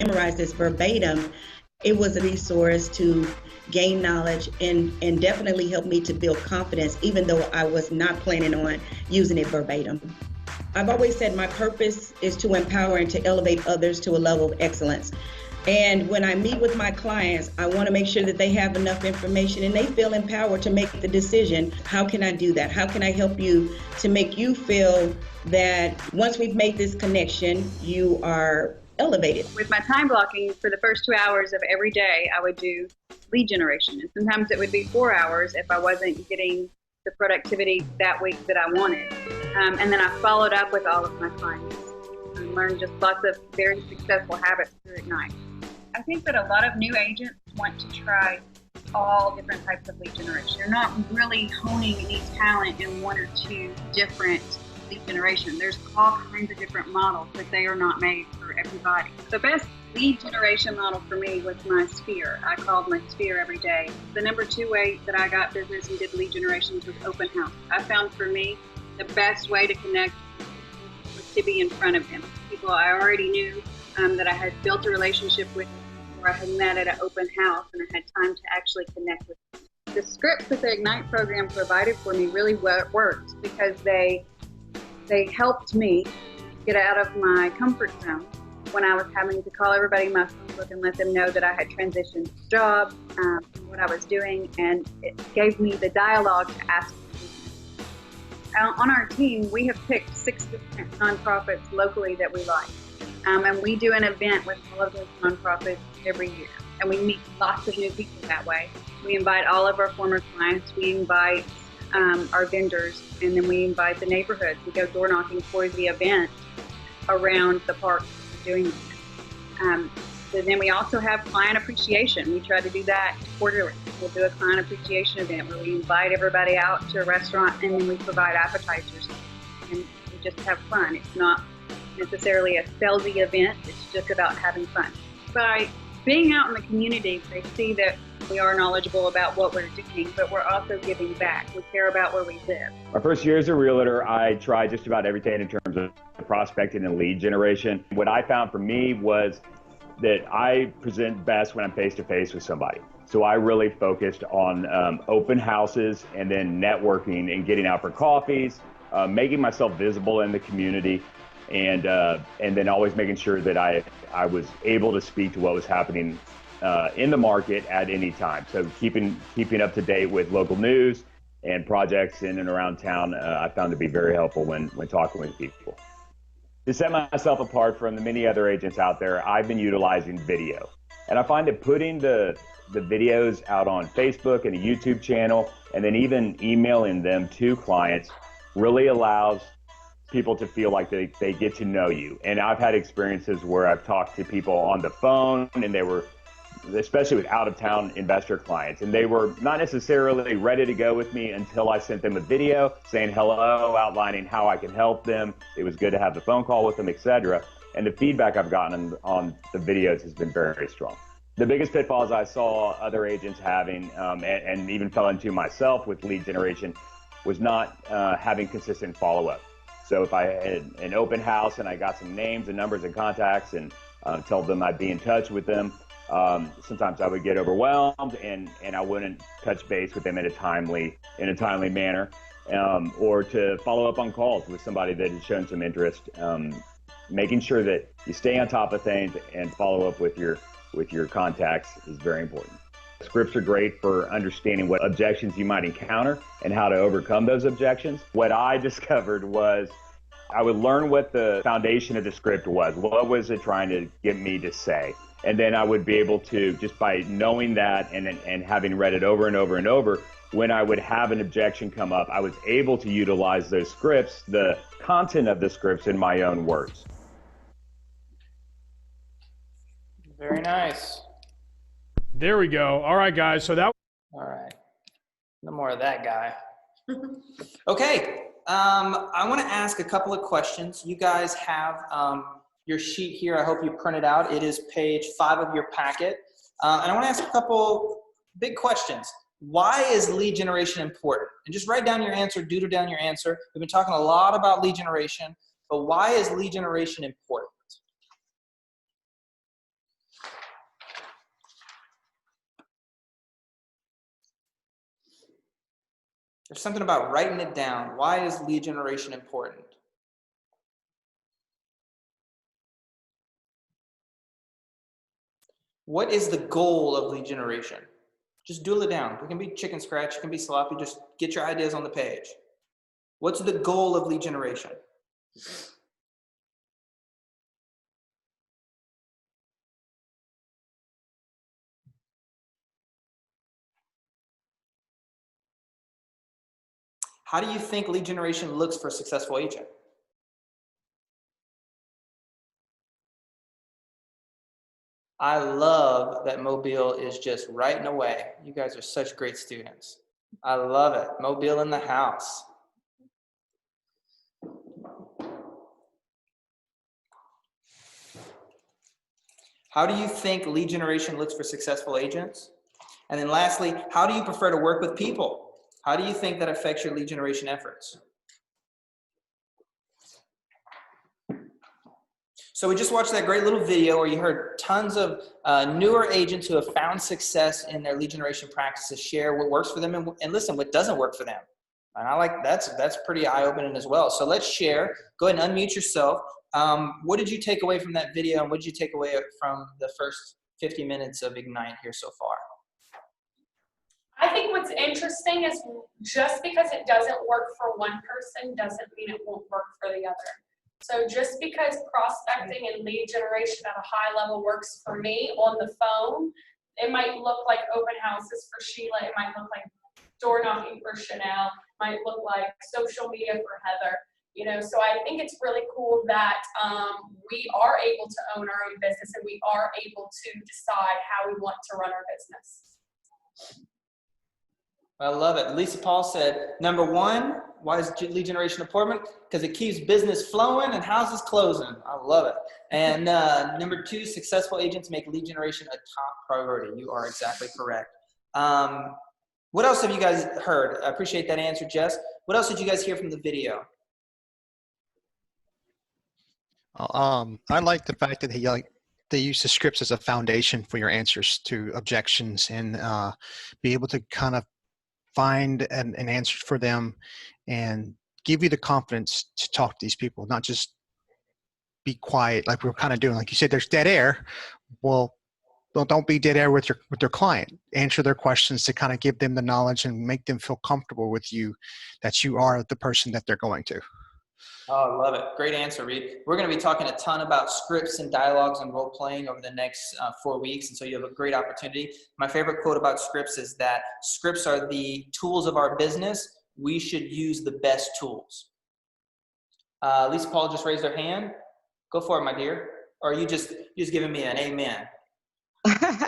memorize this verbatim, it was a resource to gain knowledge and definitely helped me to build confidence, even though I was not planning on using it verbatim. I've always said my purpose is to empower and to elevate others to a level of excellence. And when I meet with my clients, I want to make sure that they have enough information and they feel empowered to make the decision. How can I do that? How can I help you to make you feel that once we've made this connection, you are elevated? With my time blocking, for the first 2 hours of every day, I would do lead generation. And sometimes it would be 4 hours if I wasn't getting the productivity that week that I wanted. And then I followed up with all of my clients and learned just lots of very successful habits through Ignite. I think that a lot of new agents want to try all different types of lead generation. You're not really honing any talent in one or two different lead generation. There's all kinds of different models, but they are not made for everybody. The best lead generation model for me was my sphere. I called my sphere every day. The number 2 way that I got business and did lead generations was open house. I found for me the best way to connect was to be in front of them. People I already knew that I had built a relationship with, or I had met at an open house and I had time to actually connect with them. The scripts that the Ignite program provided for me really worked because they helped me get out of my comfort zone when I was having to call everybody in my phone book and let them know that I had transitioned jobs, what I was doing, and it gave me the dialogue to ask for business. On our team, we have picked 6 different nonprofits locally that we like. And we do an event with all of those nonprofits every year. And we meet lots of new people that way. We invite all of our former clients. We invite our vendors. And then we invite the neighborhoods. We go door knocking for the event around the park doing this. So then we also have client appreciation. We try to do that quarterly. We'll do a client appreciation event where we invite everybody out to a restaurant and then we provide appetizers. And we just have fun. It's not necessarily a salesy event. It's just about having fun. By being out in the community, they see that we are knowledgeable about what we're doing, but we're also giving back. We care about where we live. My first year as a realtor, I tried just about everything in terms of prospecting and lead generation. What I found for me was that I present best when I'm face-to-face with somebody. So I really focused on open houses and then networking and getting out for coffees, making myself visible in the community, and then always making sure that I was able to speak to what was happening in the market at any time. So keeping up to date with local news and projects in and around town, I found to be very helpful when talking with people. To set myself apart from the many other agents out there, I've been utilizing video. And I find that putting the videos out on Facebook and a YouTube channel, and then even emailing them to clients, really allows people to feel like they get to know you. And I've had experiences where I've talked to people on the phone, and they were, especially with out-of-town investor clients, and they were not necessarily ready to go with me until I sent them a video saying hello, outlining how I could help them. It was good to have the phone call with them, etc. And the feedback I've gotten on the videos has been very, very strong. The biggest pitfalls I saw other agents having, and even fell into myself with lead generation, was not having consistent follow-up. So if I had an open house and I got some names and numbers and contacts and told them I'd be in touch with them, sometimes I would get overwhelmed and I wouldn't touch base with them in a timely manner, or to follow up on calls with somebody that had shown some interest. Making sure that you stay on top of things and follow up with your contacts is very important. Scripts are great for understanding what objections you might encounter and how to overcome those objections. What I discovered was I would learn what the foundation of the script was. What was it trying to get me to say? And then I would be able to, just by knowing that and having read it over and over and over, when I would have an objection come up, I was able to utilize those scripts, the content of the scripts, in my own words. Very nice. There we go. All right, guys. So that. All right. No more of that guy. Okay. I want to ask a couple of questions. You guys have your sheet here. I hope you print it out. It is page 5 of your packet. And I want to ask a couple big questions. Why is lead generation important? And just write down your answer, doodle down your answer. We've been talking a lot about lead generation, but why is lead generation important? There's something about writing it down. Why is lead generation important? What is the goal of lead generation? Just doodle it down. It can be chicken scratch, it can be sloppy. Just get your ideas on the page. What's the goal of lead generation? How do you think lead generation looks for a successful agent? I love that Mobile is just writing away. You guys are such great students. I love it. Mobile in the house. How do you think lead generation looks for successful agents? And then lastly, how do you prefer to work with people? How do you think that affects your lead generation efforts? So we just watched that great little video where you heard tons of newer agents who have found success in their lead generation practices share what works for them and listen, what doesn't work for them. And I like that's pretty eye-opening as well. So let's share. Go ahead and unmute yourself. What did you take away from that video, and what did you take away from the first 50 minutes of Ignite here so far? I think what's interesting is just because it doesn't work for one person doesn't mean it won't work for the other. So just because prospecting and lead generation at a high level works for me on the phone, it might look like open houses for Sheila, it might look like door knocking for Chanel, might look like social media for Heather. You know, so I think it's really cool that we are able to own our own business and we are able to decide how we want to run our business. I love it. Lisa Paul said, number one, why is lead generation important? Because it keeps business flowing and houses closing. I love it. And number two, successful agents make lead generation a top priority. You are exactly correct. What else have you guys heard? I appreciate that answer, Jess. What else did you guys hear from the video? I like the fact that they use the scripts as a foundation for your answers to objections and be able to kind of find an answer for them and give you the confidence to talk to these people, not just be quiet like we're kind of doing. Like you said, there's dead air. Well, don't be dead air with their client. Answer their questions to kind of give them the knowledge and make them feel comfortable with you, that you are the person that they're going to. Oh, I love it. Great answer, Reed. We're going to be talking a ton about scripts and dialogues and role playing over the next 4 weeks. And so you have a great opportunity. My favorite quote about scripts is that scripts are the tools of our business. We should use the best tools. Lisa Paul just raised her hand. Go for it, my dear. Or are you just giving me an amen?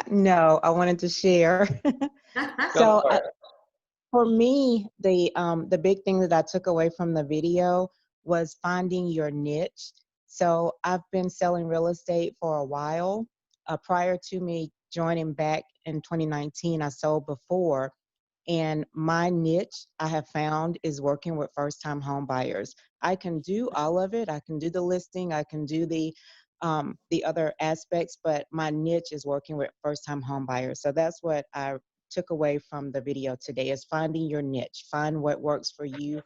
No, I wanted to share. So for me, the big thing that I took away from the video was finding your niche. So I've been selling real estate for a while. Prior to me joining back in 2019, I sold before. And my niche I have found is working with first-time home buyers. I can do all of it. I can do the listing. I can do the other aspects, but my niche is working with first-time home buyers. So that's what I took away from the video today, is finding your niche. Find what works for you.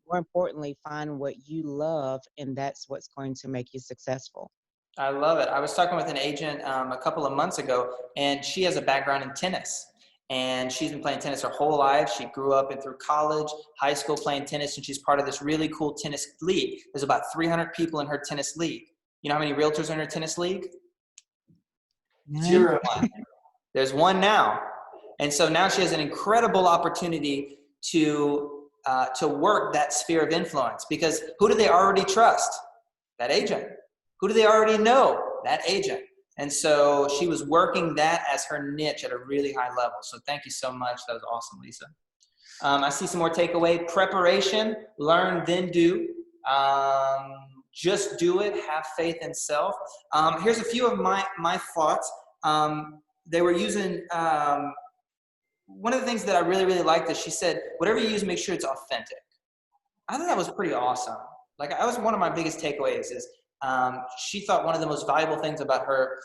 More importantly, find what you love, and that's what's going to make you successful. I love it. I was talking with an agent a couple of months ago, and she has a background in tennis. And she's been playing tennis her whole life. She grew up and through college, high school playing tennis, and she's part of this really cool tennis league. There's about 300 people in her tennis league. You know how many realtors are in her tennis league? 0. There's one now. And so now she has an incredible opportunity to work that sphere of influence, because who do they already trust? That agent. Who do they already know? That agent. And so she was working that as her niche at a really high level. So thank you so much. That was awesome, Lisa. I see some more takeaway. Preparation, learn, then do. Just do it. Have faith in self. Here's a few of my thoughts. They were using, one of the things that I really, really liked is she said, whatever you use, make sure it's authentic. I thought that was pretty awesome. Like, that was one of my biggest takeaways is, she thought one of the most valuable things about her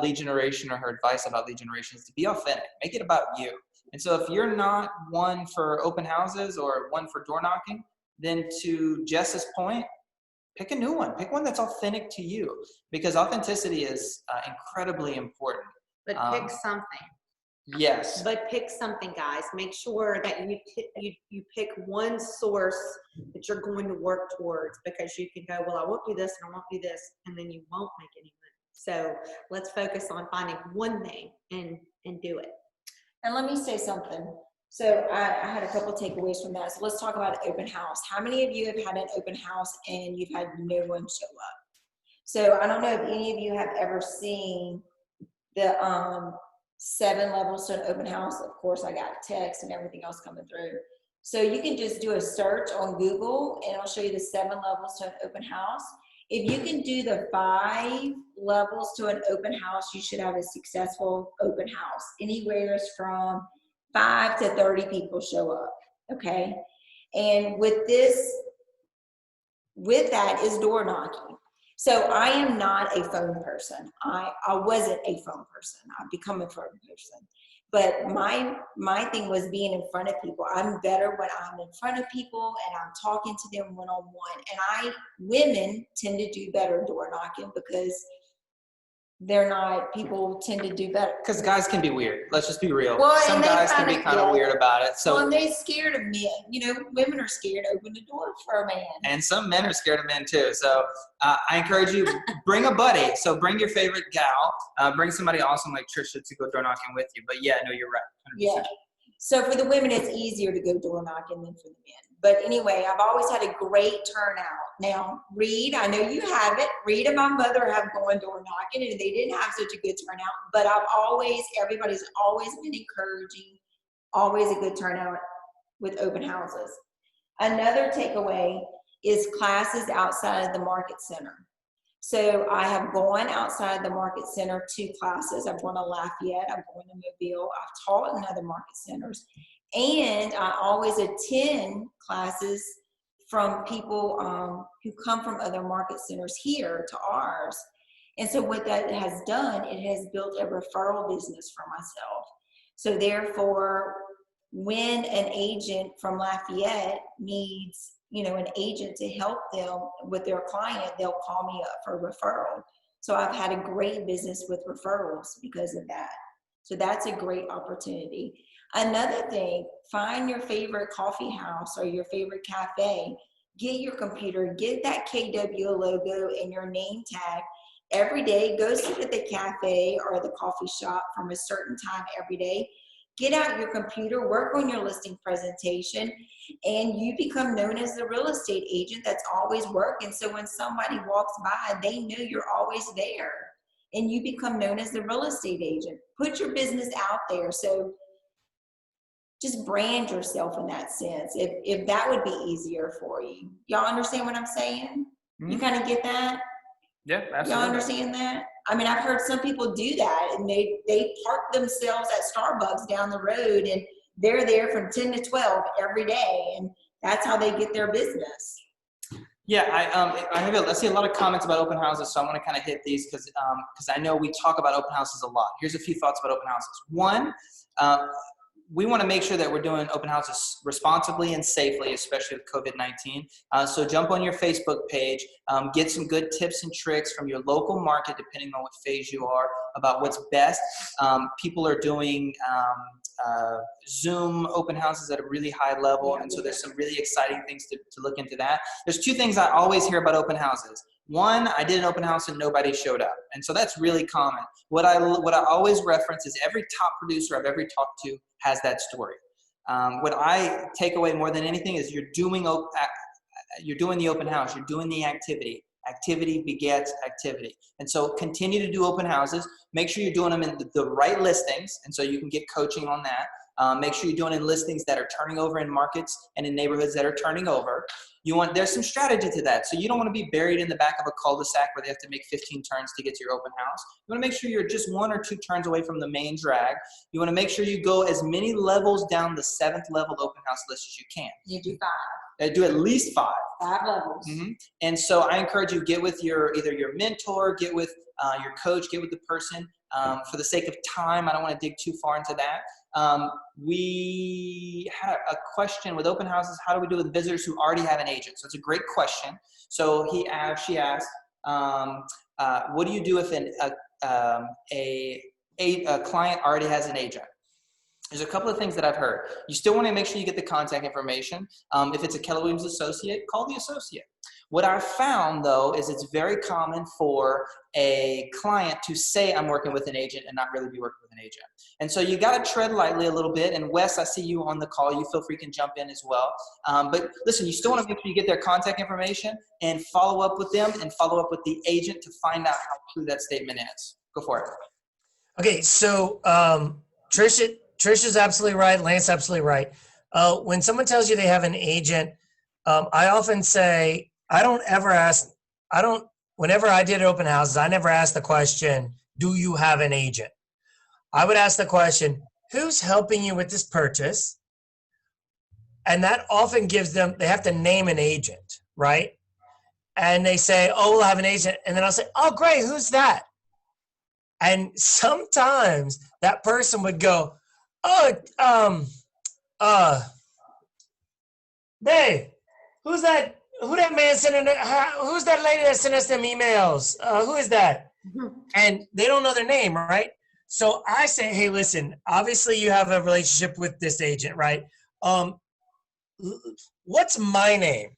lead generation, or her advice about lead generation, is to be authentic. Make it about you. And so if you're not one for open houses or one for door knocking, then to Jess's point, pick a new one. Pick one that's authentic to you, because authenticity is incredibly important. But pick something. Yes. But pick something, guys. Make sure that you pick one source that you're going to work towards, because you can go, well, I won't do this and I won't do this, and then you won't make any money. So let's focus on finding one thing and do it. And let me say something. So I had a couple takeaways from that. So let's talk about open house. How many of you have had an open house and you've had no one show up? So I don't know if any of you have ever seen the 7 levels to an open house. Of course, I got text and everything else coming through. So you can just do a search on Google and it'll show you the 7 levels to an open house. If you can do the 5 levels to an open house, you should have a successful open house. Anywhere from 5 to 30 people show up, okay? And with that is door knocking. So I am not a phone person. I wasn't a phone person. I've become a phone person. But my thing was being in front of people. I'm better when I'm in front of people and I'm talking to them one-on-one. And women tend to do better door knocking because people tend to do better. Because guys can be weird. Let's just be real. Well, some guys can be kind of weird about it. So, and they're scared of men. You know, women are scared to open the door for a man. And some men are scared of men too. So I encourage you, bring a buddy. So bring your favorite gal. Bring somebody awesome like Tricia to go door knocking with you. But yeah, no, you're right. 100%. Yeah. So for the women, it's easier to go door knocking than for the men. But anyway, I've always had a great turnout. Now, Reed, I know you have it. Reed and my mother have gone door knocking, and they didn't have such a good turnout. But everybody's always been encouraging, always a good turnout with open houses. Another takeaway is classes outside of the market center. So I have gone outside the market center to classes. I've gone to Lafayette, I've gone to Mobile, I've taught in other market centers. And I always attend classes from people who come from other market centers here to ours. And so what that has done, it has built a referral business for myself. So therefore, when an agent from Lafayette needs, an agent to help them with their client, they'll call me up for a referral. So I've had a great business with referrals because of that. So that's a great opportunity. Another thing, find your favorite coffee house or your favorite cafe. Get your computer, get that KW logo and your name tag. Every day, go sit at the cafe or the coffee shop from a certain time every day. Get out your computer, work on your listing presentation, and you become known as the real estate agent that's always working. So when somebody walks by, they know you're always there, and you become known as the real estate agent. Put your business out there. So just brand yourself in that sense, if that would be easier for you. Y'all understand what I'm saying? Mm-hmm. You kind of get that? Yeah, absolutely. Y'all understand that? I mean, I've heard some people do that, and they park themselves at Starbucks down the road, and they're there from 10 to 12 every day, and that's how they get their business. Yeah, I see a lot of comments about open houses, so I want to kind of hit these because I know we talk about open houses a lot. Here's a few thoughts about open houses. One, we want to make sure that we're doing open houses responsibly and safely, especially with COVID-19. So jump on your Facebook page, get some good tips and tricks from your local market, depending on what phase you are, about what's best. People are doing Zoom open houses at a really high level, and so there's some really exciting things to look into that. There's 2 things I always hear about open houses. One, I did an open house and nobody showed up. And so that's really common. What I always reference is every top producer I've ever talked to has that story. What I take away more than anything is you're doing the open house, you're doing the activity. Activity begets activity. And so continue to do open houses. Make sure you're doing them in the right listings. And so you can get coaching on that. Make sure you're doing it in listings that are turning over in markets and in neighborhoods that are turning over. There's some strategy to that. So you don't want to be buried in the back of a cul-de-sac where they have to make 15 turns to get to your open house. You want to make sure you're just 1 or 2 turns away from the main drag. You want to make sure you go as many levels down the 7th level open house list as you can. You do 5. Do at least 5. 5 levels. Mm-hmm. And so I encourage you, get with either your mentor, get with your coach, get with the person For the sake of time, I don't want to dig too far into that. We had a question with open houses. How do we do with visitors who already have an agent? So it's a great question. So she asked, what do you do if a client already has an agent? There's a couple of things that I've heard. You still want to make sure you get the contact information. If it's a Keller Williams associate, call the associate. What I've found, though, is it's very common for a client to say, I'm working with an agent, and not really be working with an agent. And so you got to tread lightly a little bit. And Wes, I see you on the call. You feel free to jump in as well. But listen, you still want to make sure you get their contact information and follow up with them and follow up with the agent to find out how true that statement is. Go for it. Okay, so Tricia's absolutely right. Lance absolutely right. When someone tells you they have an agent, I often say, whenever I did open houses, I never asked the question, do you have an agent? I would ask the question, who's helping you with this purchase? And that often gives them, they have to name an agent, right? And they say, oh, we'll have an agent. And then I'll say, oh, great, who's that? And sometimes that person would go, oh, Dave, who's that? Who's that lady that sent us them emails? Who is that? And they don't know their name, right? So I say, hey, listen, obviously you have a relationship with this agent, right? What's my name?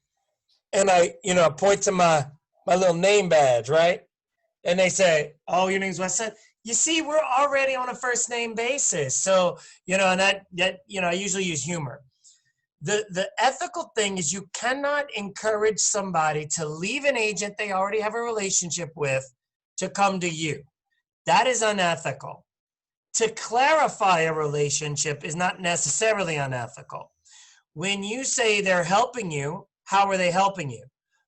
And I, point to my little name badge, right? And they say, oh, your name's Wes. You see, we're already on a first name basis. So, and that I usually use humor. The ethical thing is you cannot encourage somebody to leave an agent they already have a relationship with to come to you. That is unethical. To clarify a relationship is not necessarily unethical. When you say they're helping you, how are they helping you?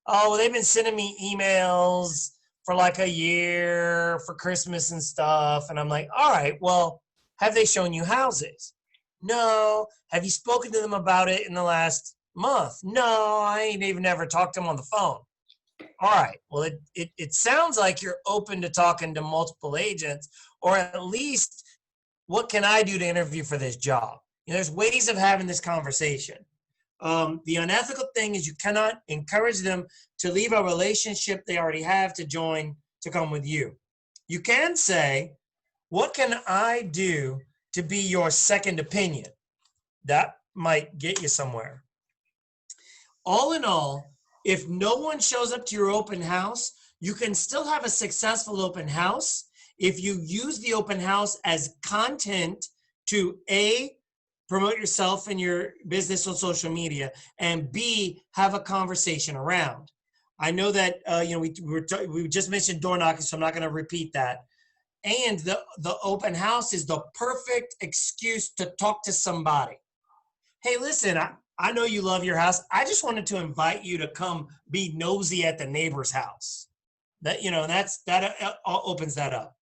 Oh, well, they've been sending me emails for like a year for Christmas and stuff. And I'm like, all right, well, have they shown you houses? No. Have you spoken to them about it in the last month? No, I ain't even ever talked to them on the phone. All right. Well, it sounds like you're open to talking to multiple agents, or at least what can I do to interview for this job? There's ways of having this conversation. The unethical thing is you cannot encourage them to leave a relationship they already have to come with you. You can say, what can I do to be your second opinion? That might get you somewhere. All in all, if no one shows up to your open house, you can still have a successful open house if you use the open house as content to A, promote yourself and your business on social media, and B, have a conversation around. I know that we just mentioned door knocking, so I'm not going to repeat that. And the open house is the perfect excuse to talk to somebody. Hey, listen, I know you love your house. I just wanted to invite you to come be nosy at the neighbor's house. That that opens that up.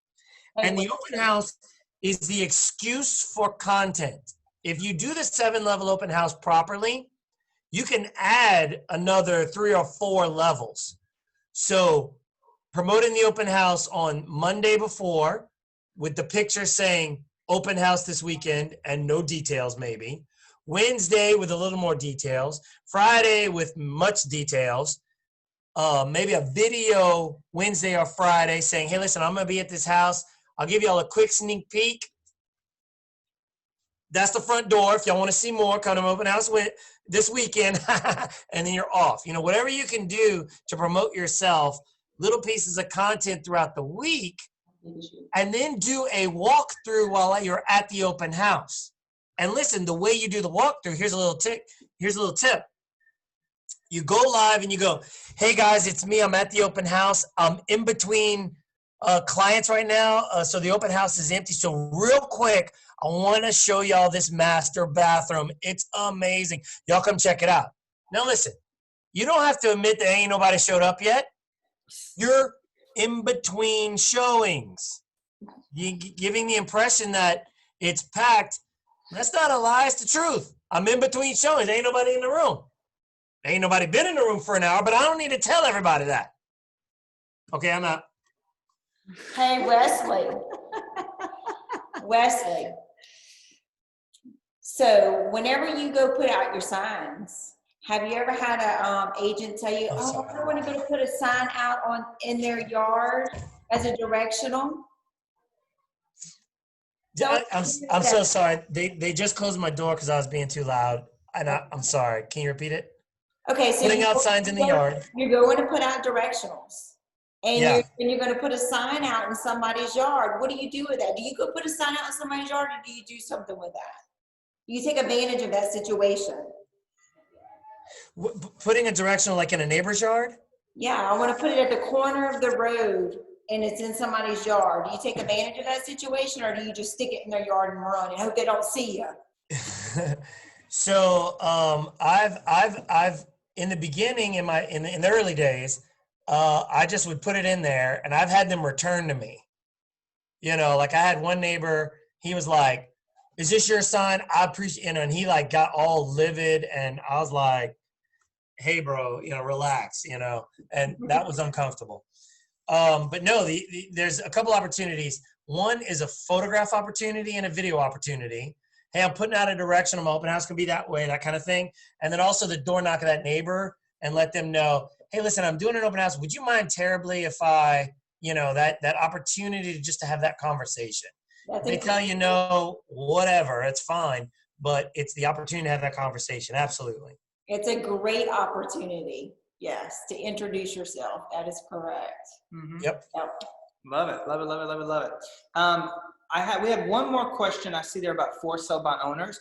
And the open house is the excuse for content. If you do the 7-level open house properly, you can add another 3 or 4 levels. So promoting the open house on Monday before with the picture saying open house this weekend and no details maybe. Wednesday with a little more details. Friday with much details. Maybe a video Wednesday or Friday saying, hey, listen, I'm going to be at this house. I'll give you all a quick sneak peek. That's the front door. If y'all want to see more, come to open house this weekend, and then you're off. Whatever you can do to promote yourself, little pieces of content throughout the week, and then do a walkthrough while you're at the open house. And listen, the way you do the walkthrough, here's a little tip. You go live and you go, hey guys, it's me. I'm at the open house. I'm in between clients right now, so the open house is empty. So real quick, I want to show y'all this master bathroom. It's amazing. Y'all come check it out. Now listen, you don't have to admit that ain't nobody showed up yet. You're in between showings. You giving the impression that it's packed. That's not a lie, it's the truth. I'm in between showings. Ain't nobody in the room. Ain't nobody been in the room for an hour, but I don't need to tell everybody that. Okay, I'm out. Hey, Wesley, Wesley. So whenever you go put out your signs, have you ever had a agent tell you, "Oh, I want to go to put a sign out in their yard as a directional"? I'm so sorry. They just closed my door because I was being too loud. And I'm sorry. Can you repeat it? Okay, so putting out signs in the yard. You're going to put out directionals, and Yeah. you're going to put a sign out in somebody's yard. What do you do with that? Do you go put a sign out in somebody's yard, or do you do something with that? You take advantage of that situation. Putting a directional like in a neighbor's yard? Yeah, I want to put it at the corner of the road, and it's in somebody's yard. Do you take advantage of that situation, or do you just stick it in their yard and run and hope they don't see you? So I've in the beginning in the early days, I just would put it in there, and I've had them return to me. You know, like I had one neighbor, he was like, "Is this your sign? I appreciate," and he like got all livid, and I was like, "Hey, bro, relax," and that was uncomfortable. But no, there's a couple opportunities. One is a photograph opportunity and a video opportunity. Hey, I'm putting out a direction. I'm open house, can be that way, that kind of thing. And then also the door knock of that neighbor and let them know, hey, listen, I'm doing an open house. Would you mind terribly if I, that opportunity just to have that conversation? They tell you no, whatever, it's fine. But it's the opportunity to have that conversation. Absolutely. It's a great opportunity, yes, to introduce yourself. That is correct. Mm-hmm. Yep. Love it, love it, love it, love it, love it. We have one more question I see there about for sale by owners.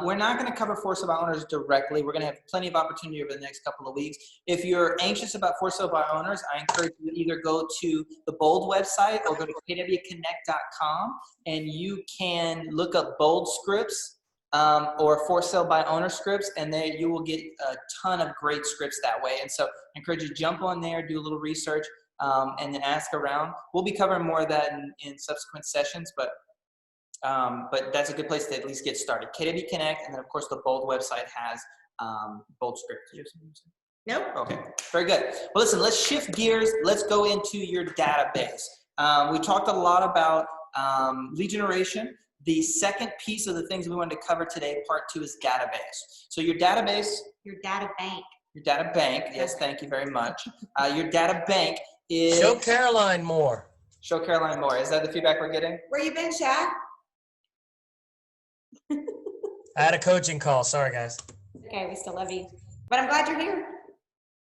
We're not going to cover for sale by owners directly. We're going to have plenty of opportunity over the next couple of weeks. If you're anxious about for sale by owners, I encourage you to either go to the Bold website or go to kwconnect.com, and you can look up Bold scripts or for sale by owner scripts, and there you will get a ton of great scripts that way. And so I encourage you to jump on there, do a little research, and then ask around. We'll be covering more of that in subsequent sessions, but that's a good place to at least get started. KW Connect, and then of course the Bold website has Bold script. Did you have something to say? Nope. Okay, very good. Well, listen, let's shift gears. Let's go into your database. We talked a lot about lead generation. The second piece of the things we wanted to cover today, part 2, is database. So your database. Your data bank. Your data bank. Yes, thank you very much. Your data bank is. Show Caroline more. Show Caroline more. Is that the feedback we're getting? Where you been, Shaq? I had a coaching call. Sorry, guys. Okay, we still love you. But I'm glad you're here.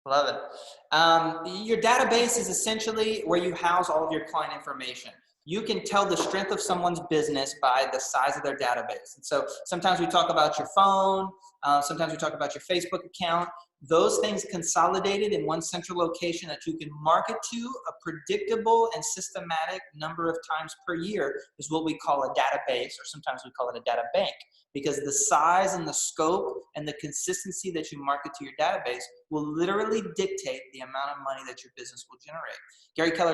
Love it. Your database is essentially where you house all of your client information. You can tell the strength of someone's business by the size of their database. And so sometimes we talk about your phone, sometimes we talk about your Facebook account. Those things consolidated in one central location that you can market to a predictable and systematic number of times per year is what we call a database, or sometimes we call it a data bank, because the size and the scope and the consistency that you market to your database will literally dictate the amount of money that your business will generate. Gary Keller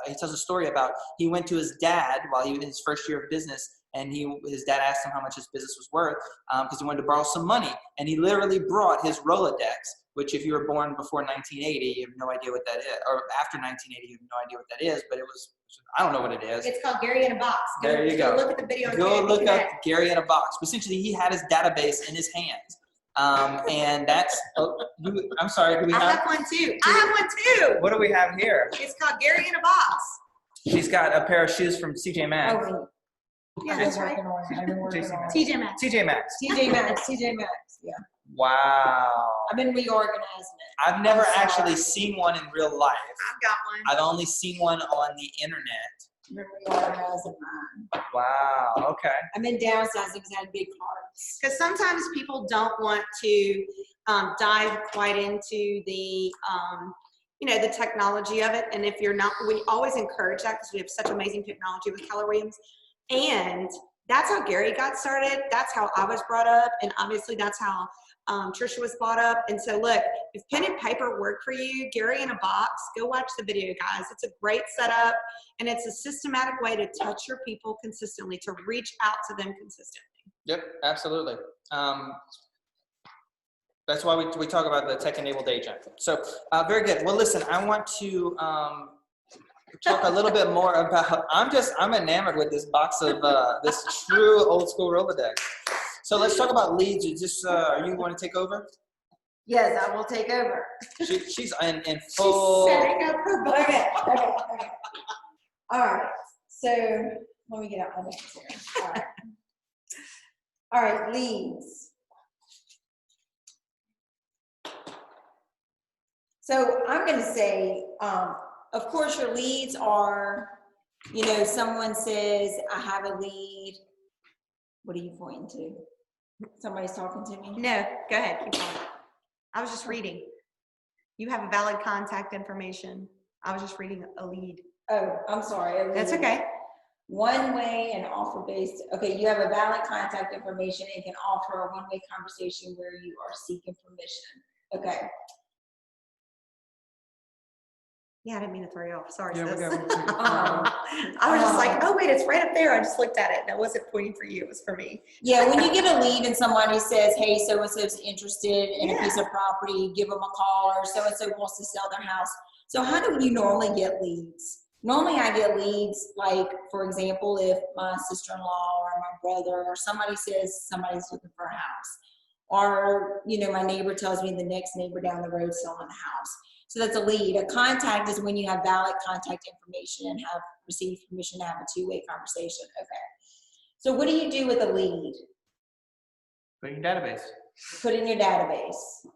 he tells a story about he went to his dad while he was in his first year of business, and his dad asked him how much his business was worth because he wanted to borrow some money. And he literally brought his Rolodex, which if you were born before 1980, you have no idea what that is. Or after 1980, you have no idea what that is, but I don't know what it is. It's called Gary in a Box. There you go. Look at the video. Go look up Gary in a Box. But essentially, he had his database in his hands. And that's, I'm sorry, do we have? I have one too. I have one too. What do we have here? It's called Gary in a Box. She's got a pair of shoes from CJ Maxx. Oh, yeah, that's right. TJ Maxx. TJ Maxx. TJ Maxx. TJ Maxx. Yeah. Wow. I've been reorganizing it. I've never actually seen one in real life. I've got one. I've only seen one on the internet. I've been reorganizing mine. Wow. Okay. I've been downsizing because I had big carts. Because sometimes people don't want to dive quite into the the technology of it. And if you're not, we always encourage that because we have such amazing technology with Keller Williams. And that's how Gary got started. That's how I was brought up. And obviously that's how Tricia was brought up. And so look, if pen and paper work for you, Gary in a Box, go watch the video, guys. It's a great setup. And it's a systematic way to touch your people consistently, to reach out to them consistently. Yep, absolutely. That's why we talk about the tech-enabled agent. So very good. Well, listen, I want to talk a little bit more about, I'm enamored with this box of this true old school Rolodex. So let's talk about leads. Are you going to take over? Yes, I will take over. She's in full. She's setting up her book. Okay. All right. So let me get out my notes here. All right. All right, leads. So I'm going to say, of course, your leads are, someone says, I have a lead. What are you pointing to? Somebody's talking to me? No, go ahead. Keep going. I was just reading. You have a valid contact information. I was just reading a lead. Oh, I'm sorry. That's okay. One-way and offer-based. Okay, you have a valid contact information and can offer a one-way conversation where you are seeking permission. Okay. Yeah, I didn't mean to throw you off. Sorry, Yeah, sis. we got I was just like, oh, wait, it's right up there. I just looked at it. And I wasn't pointing for you. It was for me. Yeah, when you get a lead and somebody says, hey, so-and-so's interested in a piece of property, give them a call, or so-and-so wants to sell their house. So how do you normally get leads? Normally I get leads, like, for example, if my sister-in-law or my brother or somebody says somebody's looking for a house. Or, my neighbor tells me the next neighbor down the road selling a house. So that's a lead. A contact is when you have valid contact information and have received permission to have a two-way conversation. Okay. So what do you do with a lead? Put in your database. Put in your database.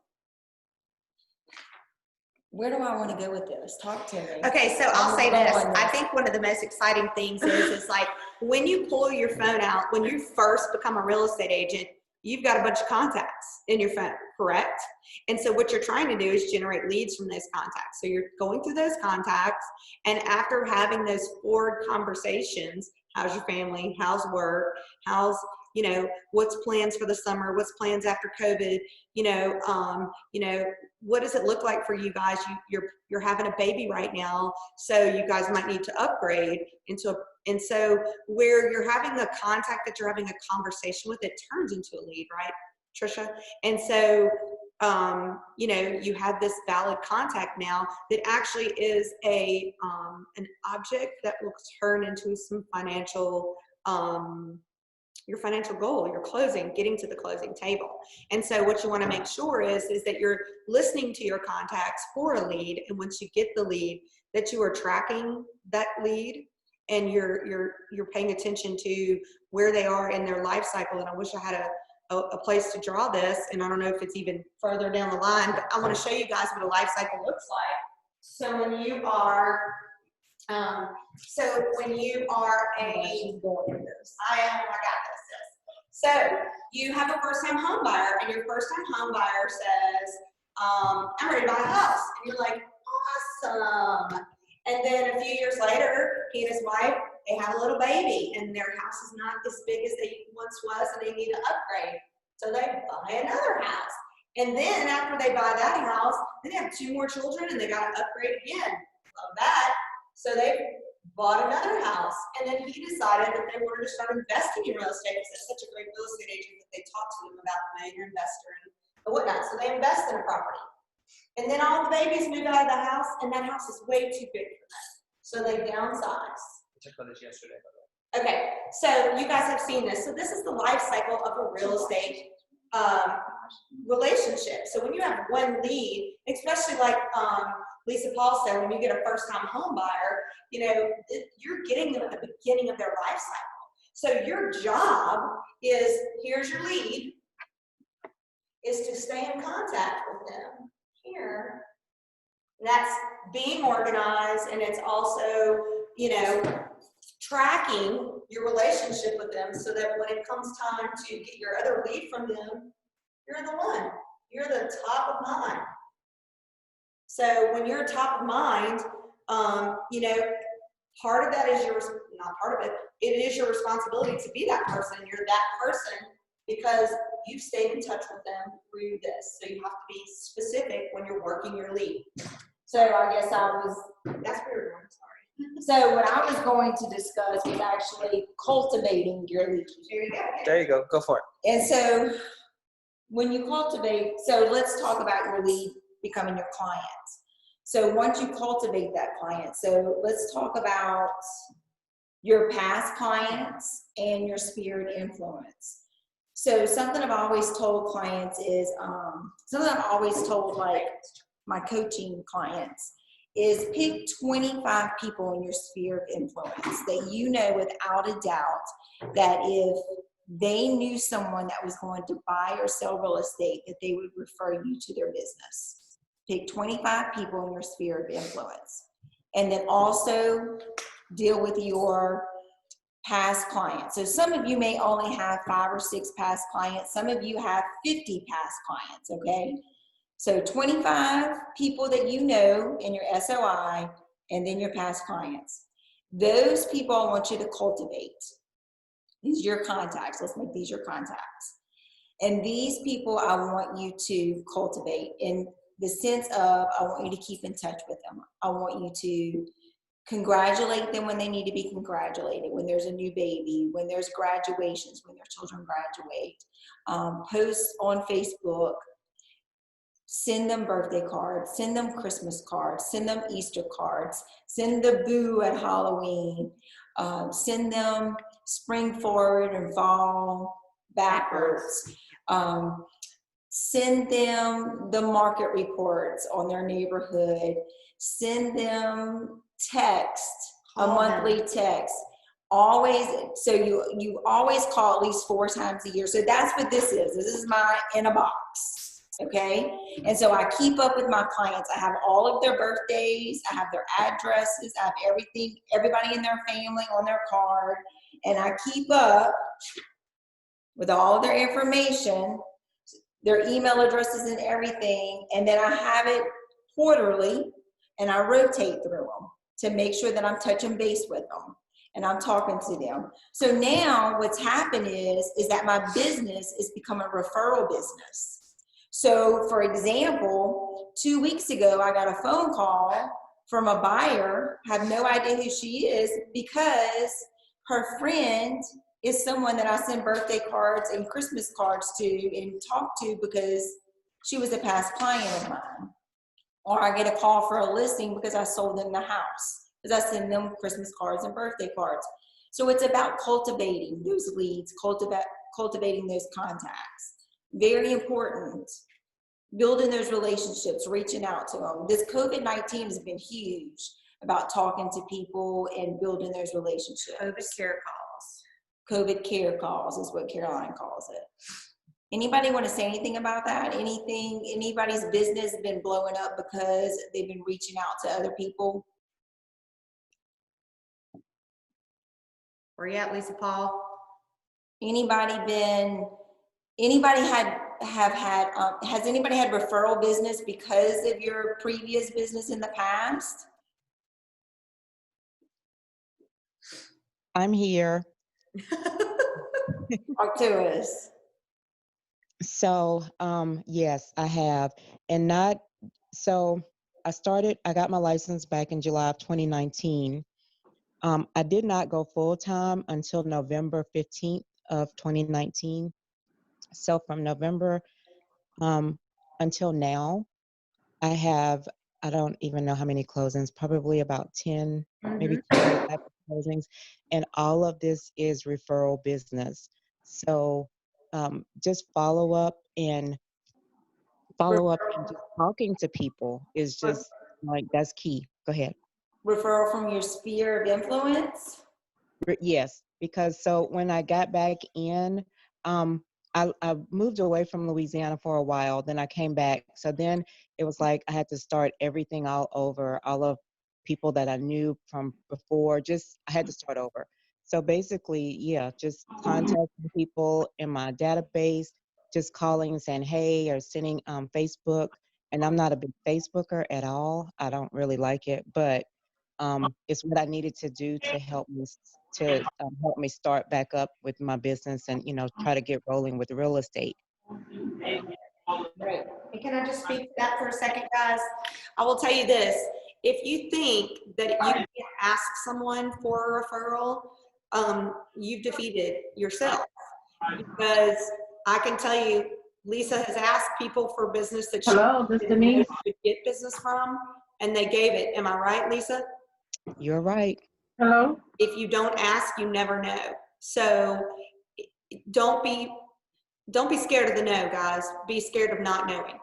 Where do I want to go with this? Talk to me. Okay, so I'll say this. I think one of the most exciting things is like when you pull your phone out, when you first become a real estate agent, you've got a bunch of contacts in your phone, correct? And so what you're trying to do is generate leads from those contacts. So you're going through those contacts, and after having those forward conversations, how's your family, how's work, how's, what's plans for the summer, what's plans after COVID, what does it look like for you guys? You're having a baby right now, so you guys might need to upgrade and so where you're having the contact that you're having a conversation with, it turns into a lead, right, Tricia? And so, you have this valid contact now that actually is an object that will turn into some financial, your financial goal, your closing, getting to the closing table. And so what you want to make sure is that you're listening to your contacts for a lead. And once you get the lead, that you are tracking that lead and you're paying attention to where they are in their life cycle. And I wish I had a place to draw this, and I don't know if it's even further down the line, but I want to show you guys what a life cycle looks like. So when you are I got this. So you have a first-time home buyer, and your first-time home buyer says, I'm ready to buy a house. And you're like, awesome. And then a few years later, he and his wife, they have a little baby, and their house is not as big as they once was, and they need to upgrade. So they buy another house. And then after they buy that house, then they have 2 more children, and they got to upgrade again. Love that. So they bought another house, and then he decided that they wanted to start investing in real estate because they're such a great real estate agent that they talked to them about the millionaire investor and whatnot. So they invest in a property. And then all the babies move out of the house, and that house is way too big for them. So they downsize. We talked about this yesterday, by the way. Okay, so you guys have seen this. So this is the life cycle of a real estate relationship. So when you have one lead, especially like Lisa Paul said, when you get a first-time home buyer, you're getting them at the beginning of their life cycle. So your job is, here's your lead, is to stay in contact with them here. And that's being organized, and it's also, tracking your relationship with them so that when it comes time to get your other lead from them, you're the one. You're the top of mind. So when you're top of mind, part of that is not part of it, it is your responsibility to be that person. You're that person because you've stayed in touch with them through this. So you have to be specific when you're working your lead. So I guess that's what you're doing, sorry. So what I was going to discuss was actually cultivating your lead. There you go. There you go. Go for it. And so when you cultivate, so let's talk about your lead becoming your client. So once you cultivate that client, so let's talk about your past clients and your sphere of influence. So something I've always told clients is, something I've always told like my coaching clients is pick 25 people in your sphere of influence that you know without a doubt that if they knew someone that was going to buy or sell real estate, that they would refer you to their business. Pick 25 people in your sphere of influence. And then also deal with your past clients. So some of you may only have 5 or 6 past clients. Some of you have 50 past clients, okay? So 25 people that you know in your SOI, and then your past clients. Those people I want you to cultivate. These are your contacts. Let's make these your contacts. And these people I want you to cultivate in the sense of, I want you to keep in touch with them. I want you to congratulate them when they need to be congratulated, when there's a new baby, when there's graduations, when their children graduate. Post on Facebook, send them birthday cards, send them Christmas cards, send them Easter cards, send the boo at Halloween, send them spring forward and fall backwards. Send them the market reports on their neighborhood. Send them text, a monthly text. Always, so you always call at least 4 times a year. So that's what this is. This is my in a box, okay? And so I keep up with my clients. I have all of their birthdays. I have their addresses. I have everything, everybody in their family on their card. And I keep up with all of their information, their email addresses and everything. And then I have it quarterly, and I rotate through them to make sure that I'm touching base with them and I'm talking to them. So now what's happened is that my business is becoming a referral business. So for example, 2 weeks ago, I got a phone call from a buyer, have no idea who she is, because her friend is someone that I send birthday cards and Christmas cards to and talk to because she was a past client of mine. Or I get a call for a listing because I sold them the house, because I send them Christmas cards and birthday cards. So it's about cultivating those leads, cultivating those contacts. Very important. Building those relationships, reaching out to them. This COVID-19 has been huge about talking to people and building those relationships. COVID care calls. COVID care calls is what Caroline calls it. Anybody want to say anything about that? Anything, anybody's business been blowing up because they've been reaching out to other people? Where you at, Lisa Paul? Anybody had has anybody had referral business because of your previous business in the past? I'm here. Talk to us. So, yes, I have. And so I got my license back in July of 2019. I did not go full time until November 15th of 2019. So from November until now, I don't even know how many closings, probably about 10, maybe 25 closings. And all of this is referral business. So just follow up and just talking to people is just like, that's key. Go ahead. Referral from your sphere of influence? Yes, because so when I got back in, I moved away from Louisiana for a while, then I came back. So then it was like I had to start everything all over, all of people that I knew from before, I had to start over. So basically, yeah, just contacting people in my database, just calling and saying, hey, or sending Facebook. And I'm not a big Facebooker at all. I don't really like it, but it's what I needed to do to help me start back up with my business and try to get rolling with real estate. Great. And can I just speak to that for a second, guys? I will tell you this. If you think that you can ask someone for a referral, you've defeated yourself. Because I can tell you, Lisa has asked people for business that she could get business from, and they gave it. Am I right, Lisa? You're right. Hello? If you don't ask, you never know. So don't be scared of the no, guys. Be scared of not knowing.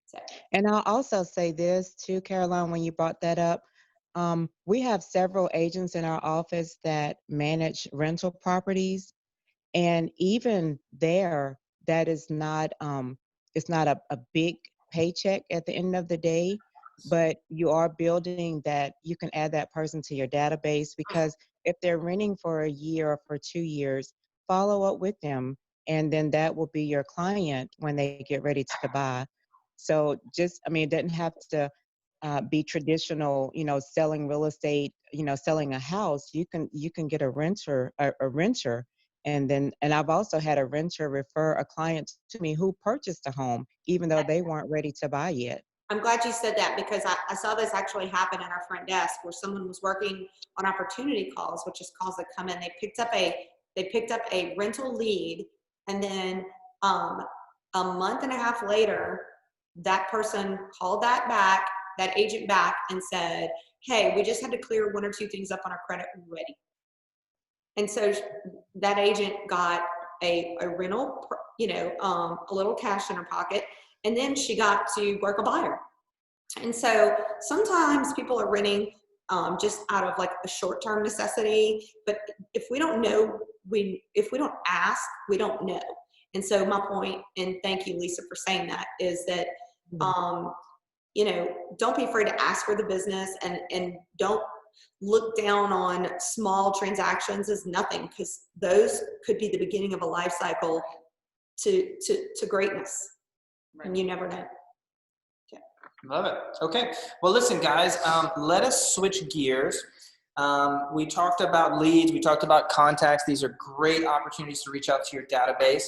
So. And I'll also say this too, Caroline, when you brought that up, we have several agents in our office that manage rental properties. And even there, that is not, it's not a big paycheck at the end of the day, but you are building that, you can add that person to your database, because if they're renting for a year or for 2 years, follow up with them. And then that will be your client when they get ready to buy. So just, I mean, it doesn't have to be traditional, selling real estate, selling a house. You can get a renter, and I've also had a renter refer a client to me who purchased a home, even though they weren't ready to buy yet. I'm glad you said that, because I saw this actually happen at our front desk, where someone was working on opportunity calls, which is calls that come in. They picked up a rental lead, and then a month and a half later, that person called that agent back and said, hey, we just had to clear 1 or 2 things up on our credit. We're ready. And so that agent got a rental, a little cash in her pocket, and then she got to work a buyer. And so sometimes people are renting just out of like a short-term necessity, but if we don't know, if we don't ask, we don't know. And so my point, and thank you, Lisa, for saying that, is that don't be afraid to ask for the business, and don't look down on small transactions as nothing, because those could be the beginning of a life cycle to greatness. Right. And you never know. Okay. Love it. Okay. Well, listen, guys, let us switch gears. We talked about leads. We talked about contacts. These are great opportunities to reach out to your database.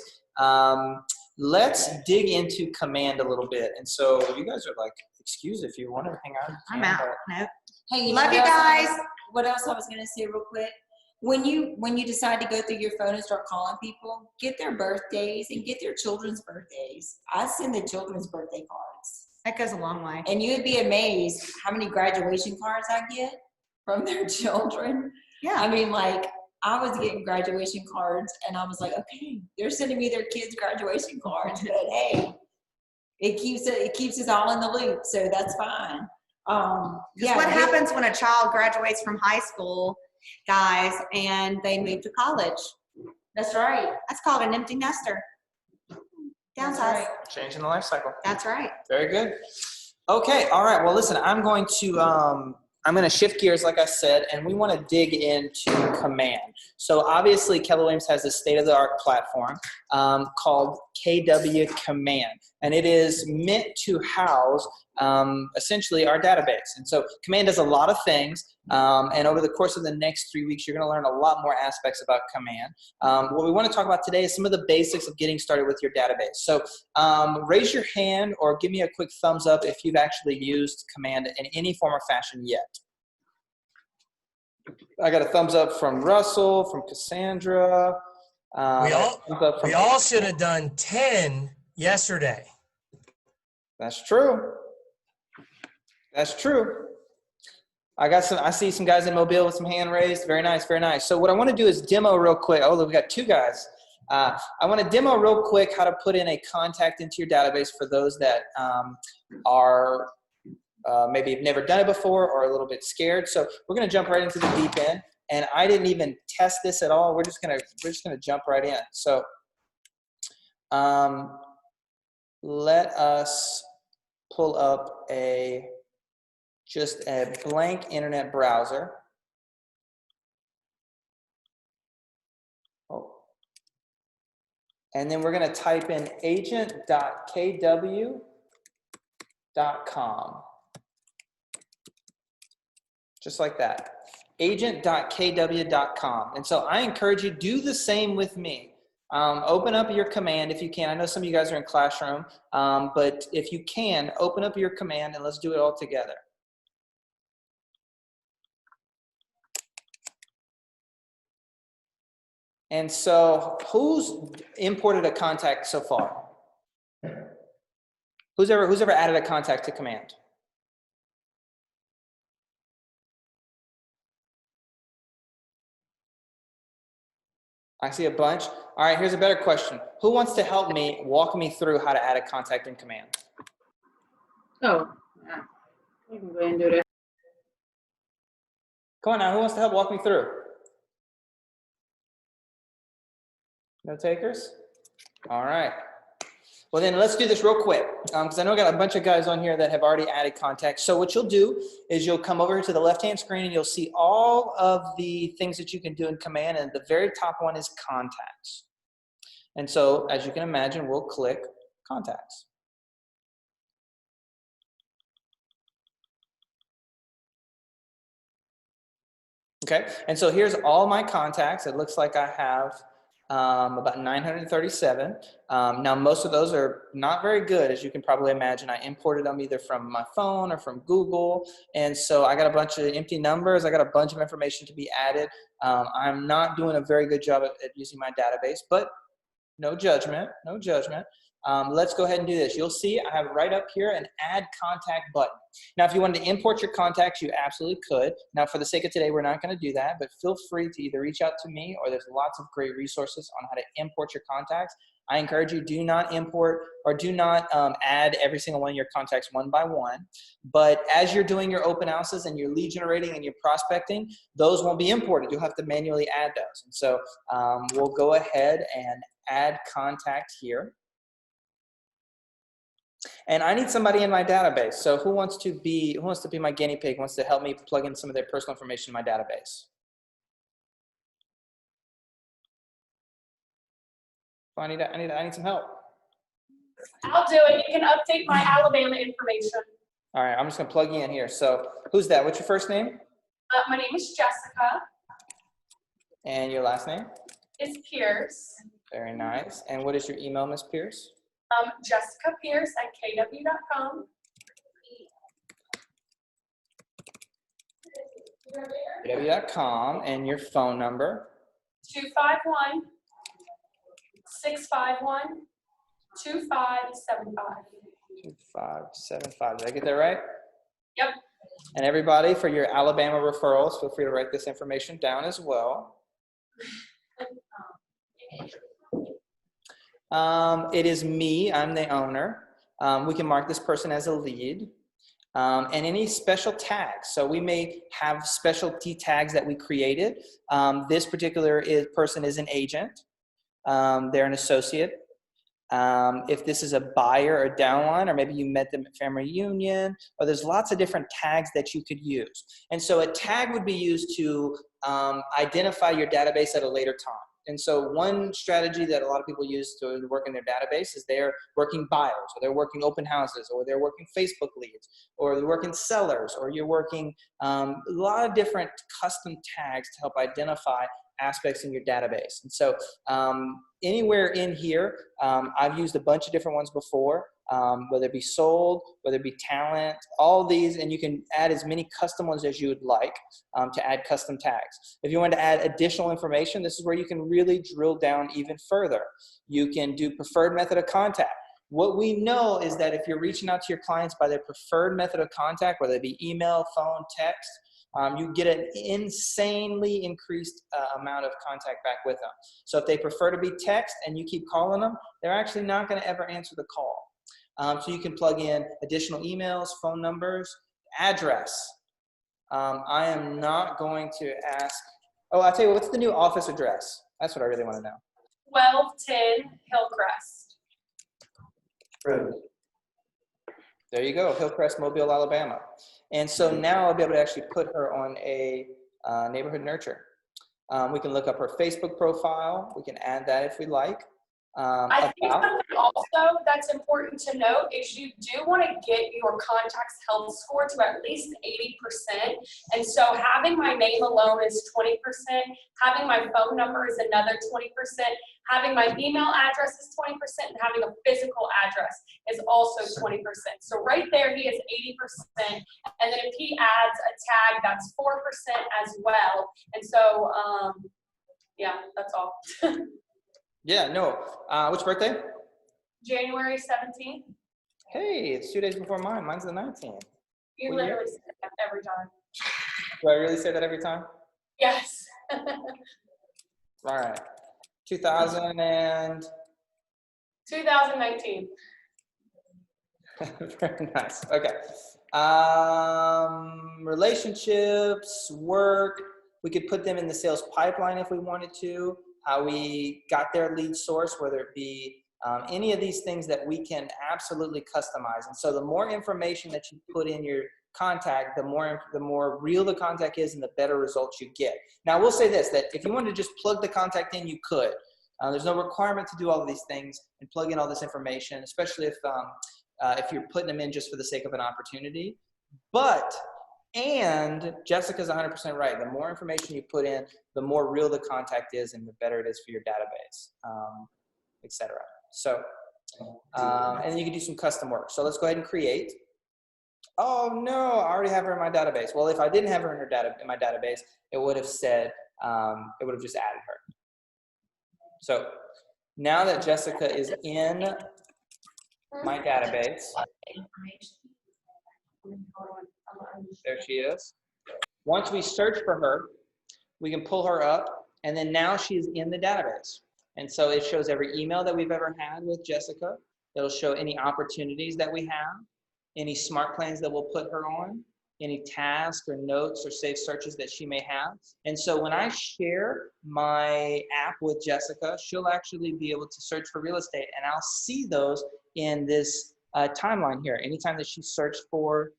Let's dig into Command a little bit. And so you guys are like, excuse if you want to hang out. I'm out. No. Hey, love you guys. What else I was going to say real quick? When you decide to go through your phone and start calling people, get their birthdays and get their children's birthdays. I send the children's birthday cards. That goes a long way. And you would be amazed how many graduation cards I get from their children. Yeah. I mean, like, I was getting graduation cards, and I was like, okay, they're sending me their kids' graduation cards, but hey, it keeps us all in the loop, so that's fine. Yeah. What happens when a child graduates from high school, guys, and they move to college? That's right. That's called an empty nester. Downsize. Right. Changing the life cycle. That's right. Very good. Okay. All right. Well, listen, I'm going to shift gears, like I said, and we want to dig into Command. So obviously, Keller Williams has a state-of-the-art platform called KW Command, and it is meant to house essentially our database. And so Command does a lot of things, and over the course of the next 3 weeks, you're going to learn a lot more aspects about Command. What we want to talk about today is some of the basics of getting started with your database. So raise your hand or give me a quick thumbs up if you've actually used Command in any form or fashion yet. I got a thumbs up from Russell, from Cassandra. We all should have done 10 yesterday. That's true. That's true. I see some guys in Mobile with some hand raised. Very nice, very nice. So what I want to do is demo real quick. Oh, look, we got 2 guys. I want to demo real quick how to put in a contact into your database for those that are maybe have never done it before or a little bit scared. So we're going to jump right into the deep end. And I didn't even test this at all. We're just gonna jump right in. So let us pull up just a blank internet browser. Oh. And then we're going to type in agent.kw.com. Just like that. Agent.kw.com. And so I encourage you, do the same with me. Open up your Command if you can. I know some of you guys are in Classroom, but if you can, open up your Command and let's do it all together. And so who's imported a contact so far? Who's ever added a contact to Command? I see a bunch. All right, here's a better question. Who wants to help me walk me through how to add a contact in command? Oh, yeah. You can go ahead and do it. Come on now, who wants to help walk me through? No takers? All right. Well, then let's do this real quick because I know I got a bunch of guys on here that have already added contacts. So what you'll do is you'll come over to the left-hand screen and you'll see all of the things that you can do in command, and the very top one is contacts. And so, as you can imagine, we'll click contacts. Okay, and so here's all my contacts. It looks like I have about 937. Now, most of those are not very good, as you can probably imagine. I imported them either from my phone or from Google. And so I got a bunch of empty numbers. I got a bunch of information to be added. I'm not doing a very good job at using my database, but no judgment, no judgment. Let's go ahead and do this. You'll see I have right up here an add contact button. Now, if you wanted to import your contacts, you absolutely could. Now, for the sake of today, we're not going to do that, but feel free to either reach out to me, or there's lots of great resources on how to import your contacts. I encourage you, do not import or do not add every single one of your contacts one by one. But as you're doing your open houses and you're lead generating and you're prospecting, those won't be imported. You'll have to manually add those. And so we'll go ahead and add contact here. And I need somebody in my database. So who wants to be my guinea pig, wants to help me plug in some of their personal information in my database? I need some help. I'll do it. You can update my Alabama information. All right, I'm just gonna plug you in here. So who's that? What's your first name? My name is Jessica. And your last name? It's Pierce. Very nice. And what is your email, Miss Pierce? Jessica Pierce at kw.com. kw.com. And your phone number? 251-651-2575. 2575. Did I get that right? Yep. And everybody, for your Alabama referrals, feel free to write this information down as well. It is me, I'm the owner. We can mark this person as a lead. And any special tags. So we may have specialty tags that we created. This particular person is an agent. They're an associate. If this is a buyer or downline, or maybe you met them at family reunion, or there's lots of different tags that you could use. And so a tag would be used to identify your database at a later time. And so one strategy that a lot of people use to work in their database is they're working buyers, or they're working open houses, or they're working Facebook leads, or they're working sellers, or you're working a lot of different custom tags to help identify aspects in your database. And so anywhere in here, I've used a bunch of different ones before, whether it be sold, whether it be talent, all these, and you can add as many custom ones as you would like to add custom tags. If you want to add additional information, this is where you can really drill down even further. You can do preferred method of contact. What we know is that if you're reaching out to your clients by their preferred method of contact, whether it be email, phone, text, you get an insanely increased amount of contact back with them. So if they prefer to be text and you keep calling them, they're actually not going to ever answer the call. So you can plug in additional emails, phone numbers, address. I am not going to ask. Oh, I'll tell you, what's the new office address? That's what I really want to know. 1210 Hillcrest. Right. There you go, Hillcrest, Mobile, Alabama. And so now I'll be able to actually put her on a neighborhood nurture. We can look up her Facebook profile. We can add that if we like. I think something also that's important to note is you do want to get your contacts health score to at least 80%. And so having my name alone is 20%, having my phone number is another 20%, having my email address is 20%, and having a physical address is also 20%. So right there, he is 80%. And then if he adds a tag, that's 4% as well. And so, yeah, that's all. Yeah, no. Which birthday? January 17th. Hey, it's 2 days before mine. Mine's the 19th. You literally say that every time. Do I really say that every time? Yes. All right. 2019. Very nice. Okay. Relationships, work. We could put them in the sales pipeline if we wanted to. How we got their lead source, whether it be any of these things that we can absolutely customize. And so the more information that you put in your contact, the more real the contact is and the better results you get. Now, I will say this, that if you wanted to just plug the contact in, you could. There's no requirement to do all of these things and plug in all this information, especially if you're putting them in just for the sake of an opportunity. And Jessica's 100% right. The more information you put in, the more real the contact is and the better it is for your database, etc. So, and then you can do some custom work. So let's go ahead and create. Oh no, I already have her in my database. Well, if I didn't have her in my database, it would have said, it would have just added her. So now that Jessica is in my database, there she is. Once we search for her, we can pull her up, and then now she's in the database. And so it shows every email that we've ever had with Jessica. It'll show any opportunities that we have, any smart plans that we'll put her on, any tasks or notes or safe searches that she may have. And so when I share my app with Jessica, she'll actually be able to search for real estate, and I'll see those in this timeline here. Anytime that she searched for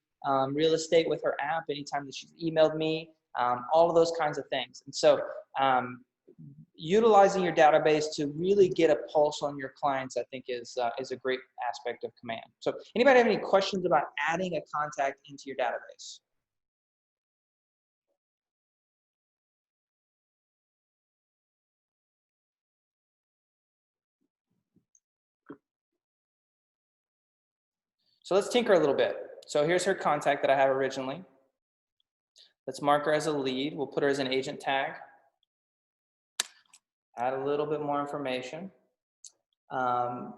real estate with her app, anytime that she's emailed me, all of those kinds of things. And so utilizing your database to really get a pulse on your clients, I think is a great aspect of Command. So anybody have any questions about adding a contact into your database? So let's tinker a little bit. So here's her contact that I have originally. Let's mark her as a lead. We'll put her as an agent tag. Add a little bit more information. And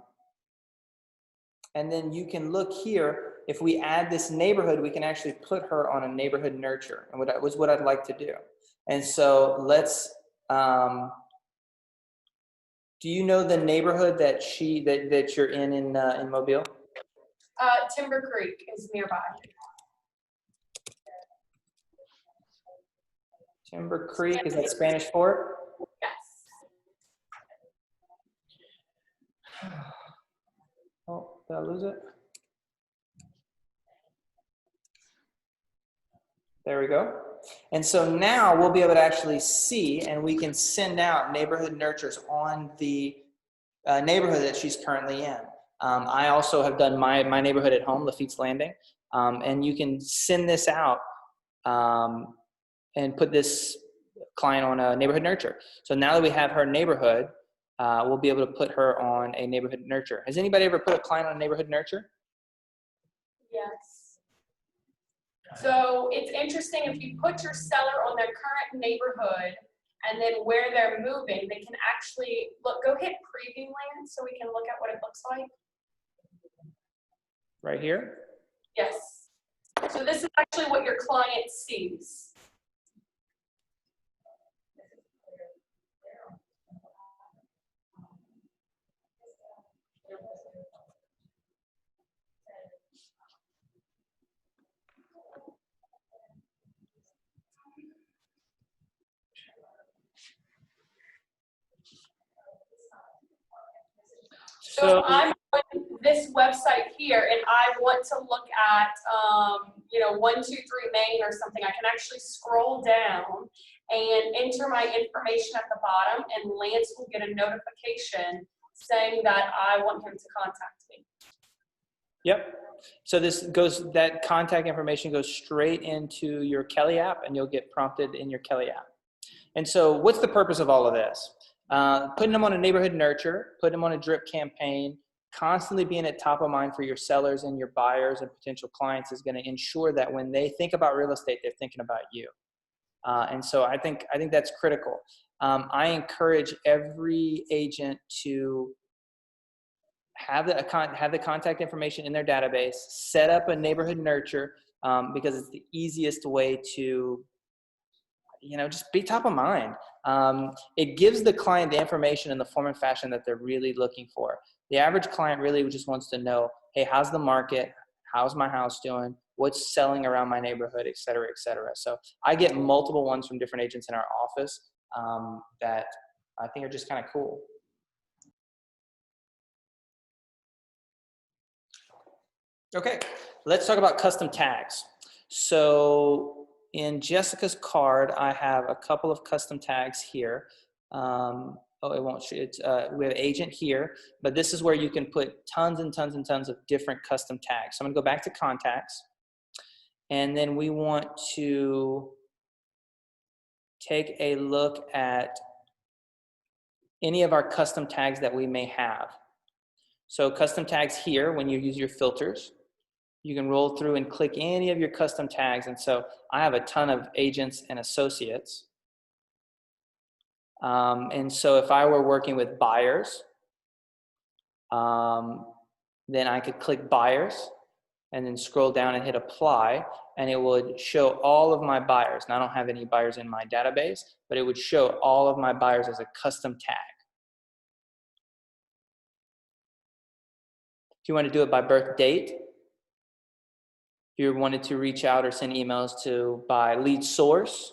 then you can look here. If we add this neighborhood, we can actually put her on a neighborhood nurture, and was what I'd like to do. And so let's, do you know the neighborhood that you're in Mobile? Timber Creek is nearby. Timber Creek, is that Spanish Fort? Yes. Oh, did I lose it? There we go. And so now we'll be able to actually see, and we can send out neighborhood nurtures on the neighborhood that she's currently in. I also have done my neighborhood at home, Lafitte's Landing, and you can send this out and put this client on a neighborhood nurture. So now that we have her neighborhood, we'll be able to put her on a neighborhood nurture. Has anybody ever put a client on a neighborhood nurture? Yes. So it's interesting, if you put your seller on their current neighborhood and then where they're moving, they can actually go hit preview land so we can look at what it looks like. Right here? Yes. So this is actually what your client sees. So I'm on this website here, and I want to look at, 123 Main or something. I can actually scroll down and enter my information at the bottom, and Lance will get a notification saying that I want him to contact me. Yep. So that contact information goes straight into your Kelly app, and you'll get prompted in your Kelly app. And so what's the purpose of all of this? Putting them on a neighborhood nurture, putting them on a drip campaign, constantly being at top of mind for your sellers and your buyers and potential clients is going to ensure that when they think about real estate, they're thinking about you. And so I think that's critical. I encourage every agent to have the contact information in their database, set up a neighborhood nurture, because it's the easiest way to just be top of mind. It gives the client the information in the form and fashion that they're really looking for. The average client really just wants to know, hey, how's the market? How's my house doing? What's selling around my neighborhood, et cetera, et cetera. So I get multiple ones from different agents in our office that I think are just kind of cool. Okay, let's talk about custom tags. So in Jessica's card, I have a couple of custom tags here. Oh, it won't. We have agent here, but this is where you can put tons and tons and tons of different custom tags. So I'm gonna go back to contacts, and then we want to take a look at any of our custom tags that we may have. So custom tags here, when you use your filters, you can roll through and click any of your custom tags. And so I have a ton of agents and associates. And so if I were working with buyers, then I could click buyers and then scroll down and hit apply, and it would show all of my buyers. Now I don't have any buyers in my database, but it would show all of my buyers as a custom tag. If you want to do it by birth date, if you wanted to reach out or send emails to by lead source.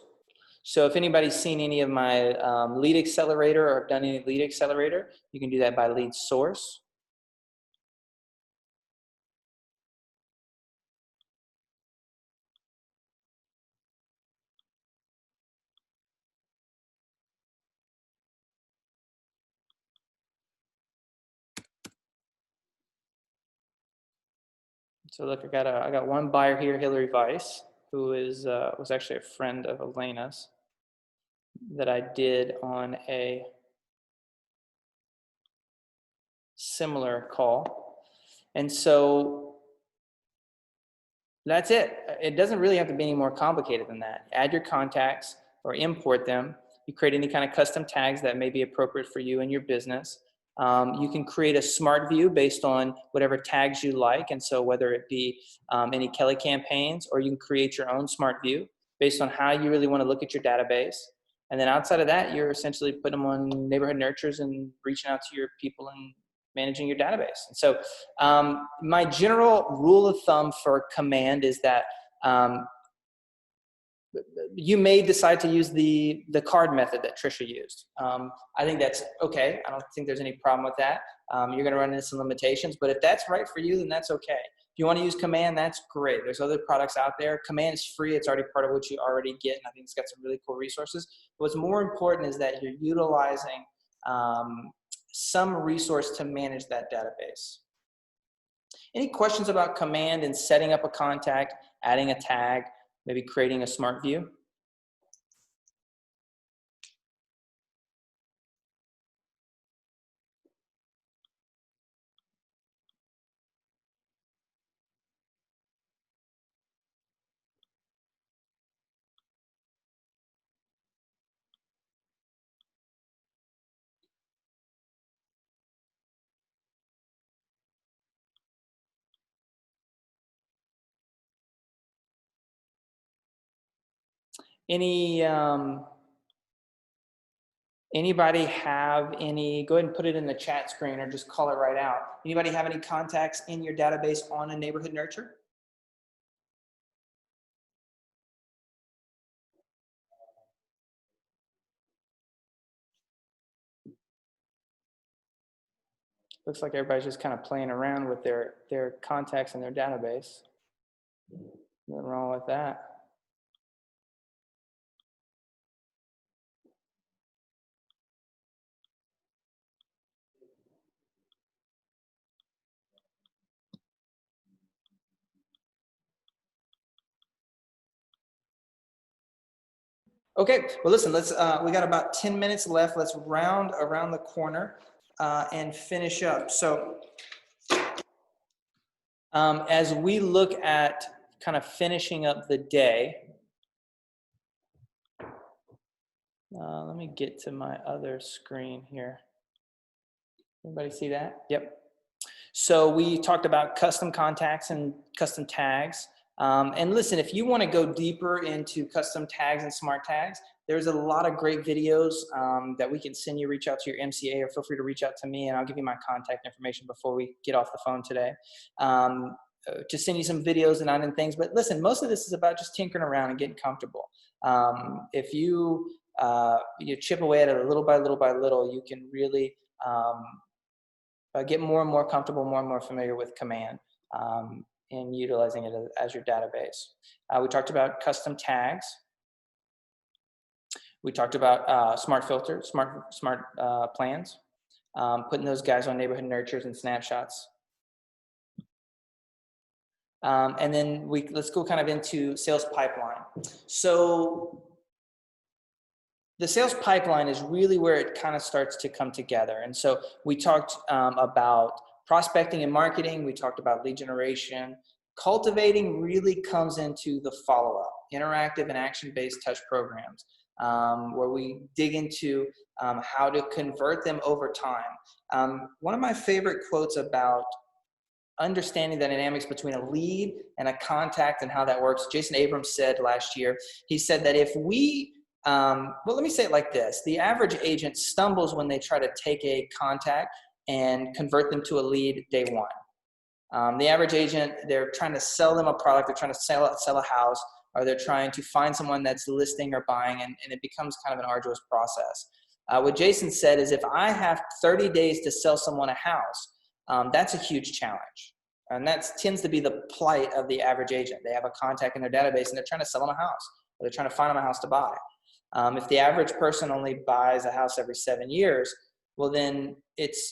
So if anybody's seen any of my lead accelerator or have done any lead accelerator, you can do that by lead source. So look, I got one buyer here, Hillary Weiss, who is was actually a friend of Elena's that I did on a similar call. And so that's it. It doesn't really have to be any more complicated than that. Add your contacts or import them. You create any kind of custom tags that may be appropriate for you and your business. You can create a smart view based on whatever tags you like. And so whether it be any Kelly campaigns, or you can create your own smart view based on how you really want to look at your database. And then outside of that, you're essentially putting them on neighborhood nurtures and reaching out to your people and managing your database. And so my general rule of thumb for command is that you may decide to use the card method that Tricia used. I think that's okay. I don't think there's any problem with that. You're going to run into some limitations, but if that's right for you, then that's okay. If you want to use command, that's great. There's other products out there. Command is free. It's already part of what you already get, and I think it's got some really cool resources. What's more important is that you're utilizing some resource to manage that database. Any questions about command and setting up a contact, adding a tag, maybe creating a smart view? Anybody have any, go ahead and put it in the chat screen or just call it right out. Anybody have any contacts in your database on a neighborhood nurture? Looks like everybody's just kind of playing around with their contacts in their database. Nothing wrong with that. Okay, well listen, let's we got about 10 minutes left. Let's round around the corner and finish up. So as we look at kind of finishing up the day, let me get to my other screen here. Everybody see that? Yep. So we talked about custom contacts and custom tags. And listen, if you want to go deeper into custom tags and smart tags, there's a lot of great videos that we can send you. Reach out to your MCA, or feel free to reach out to me, and I'll give you my contact information before we get off the phone today. To send you some videos and things. But listen, most of this is about just tinkering around and getting comfortable. If you chip away at it little by little, you can really get more and more comfortable, more and more familiar with Command, and utilizing it as your database. We talked about custom tags. We talked about smart filters, smart plans, putting those guys on neighborhood nurtures and snapshots. And then let's go kind of into sales pipeline. So the sales pipeline is really where it kind of starts to come together. And so we talked about prospecting and marketing. We talked about lead generation. Cultivating really comes into the follow-up, interactive and action-based touch programs, where we dig into how to convert them over time. One of my favorite quotes about understanding the dynamics between a lead and a contact and how that works, Jason Abrams said last year, he said that if we, well, let me say it like this. The average agent stumbles when they try to take a contact and convert them to a lead day one. The average agent, they're trying to sell them a product, they're trying to sell a house, or they're trying to find someone that's listing or buying, and it becomes kind of an arduous process. What Jason said is, if I have 30 days to sell someone a house, that's a huge challenge. And that tends to be the plight of the average agent. They have a contact in their database and they're trying to sell them a house, or they're trying to find them a house to buy. If the average person only buys a house every 7 years, well then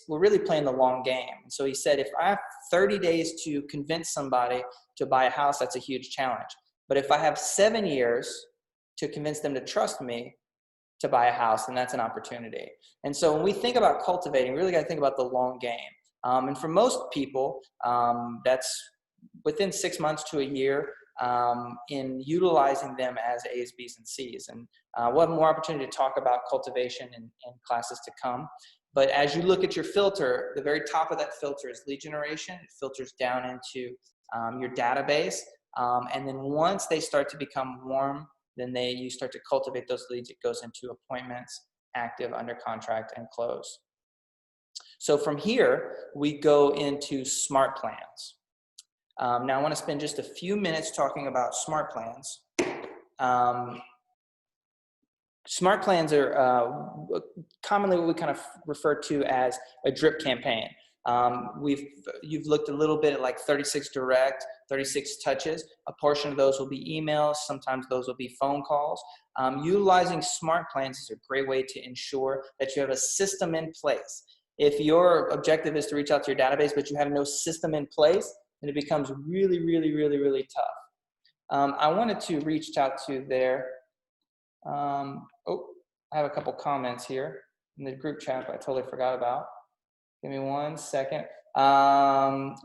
we're really playing the long game. And so he said, if I have 30 days to convince somebody to buy a house, that's a huge challenge. But if I have 7 years to convince them to trust me to buy a house, then that's an opportunity. And so when we think about cultivating, we really got to think about the long game. And for most people, that's within 6 months to a year in utilizing them as A's, B's, and C's. And we'll have more opportunity to talk about cultivation in classes to come. But as you look at your filter, the very top of that filter is lead generation. It filters down into your database. And then once they start to become warm, then you start to cultivate those leads. It goes into appointments, active, under contract, and close. So from here, we go into smart plans. Now I want to spend just a few minutes talking about smart plans. Smart plans are commonly what we kind of refer to as a drip campaign. You've looked a little bit at like 36 direct, 36 touches. A portion of those will be emails. Sometimes those will be phone calls. Utilizing smart plans is a great way to ensure that you have a system in place. If your objective is to reach out to your database, but you have no system in place, then it becomes really, really, really, really tough. I wanted to reach out to their, I have a couple comments here in the group chat I totally forgot about. Give me 1 second.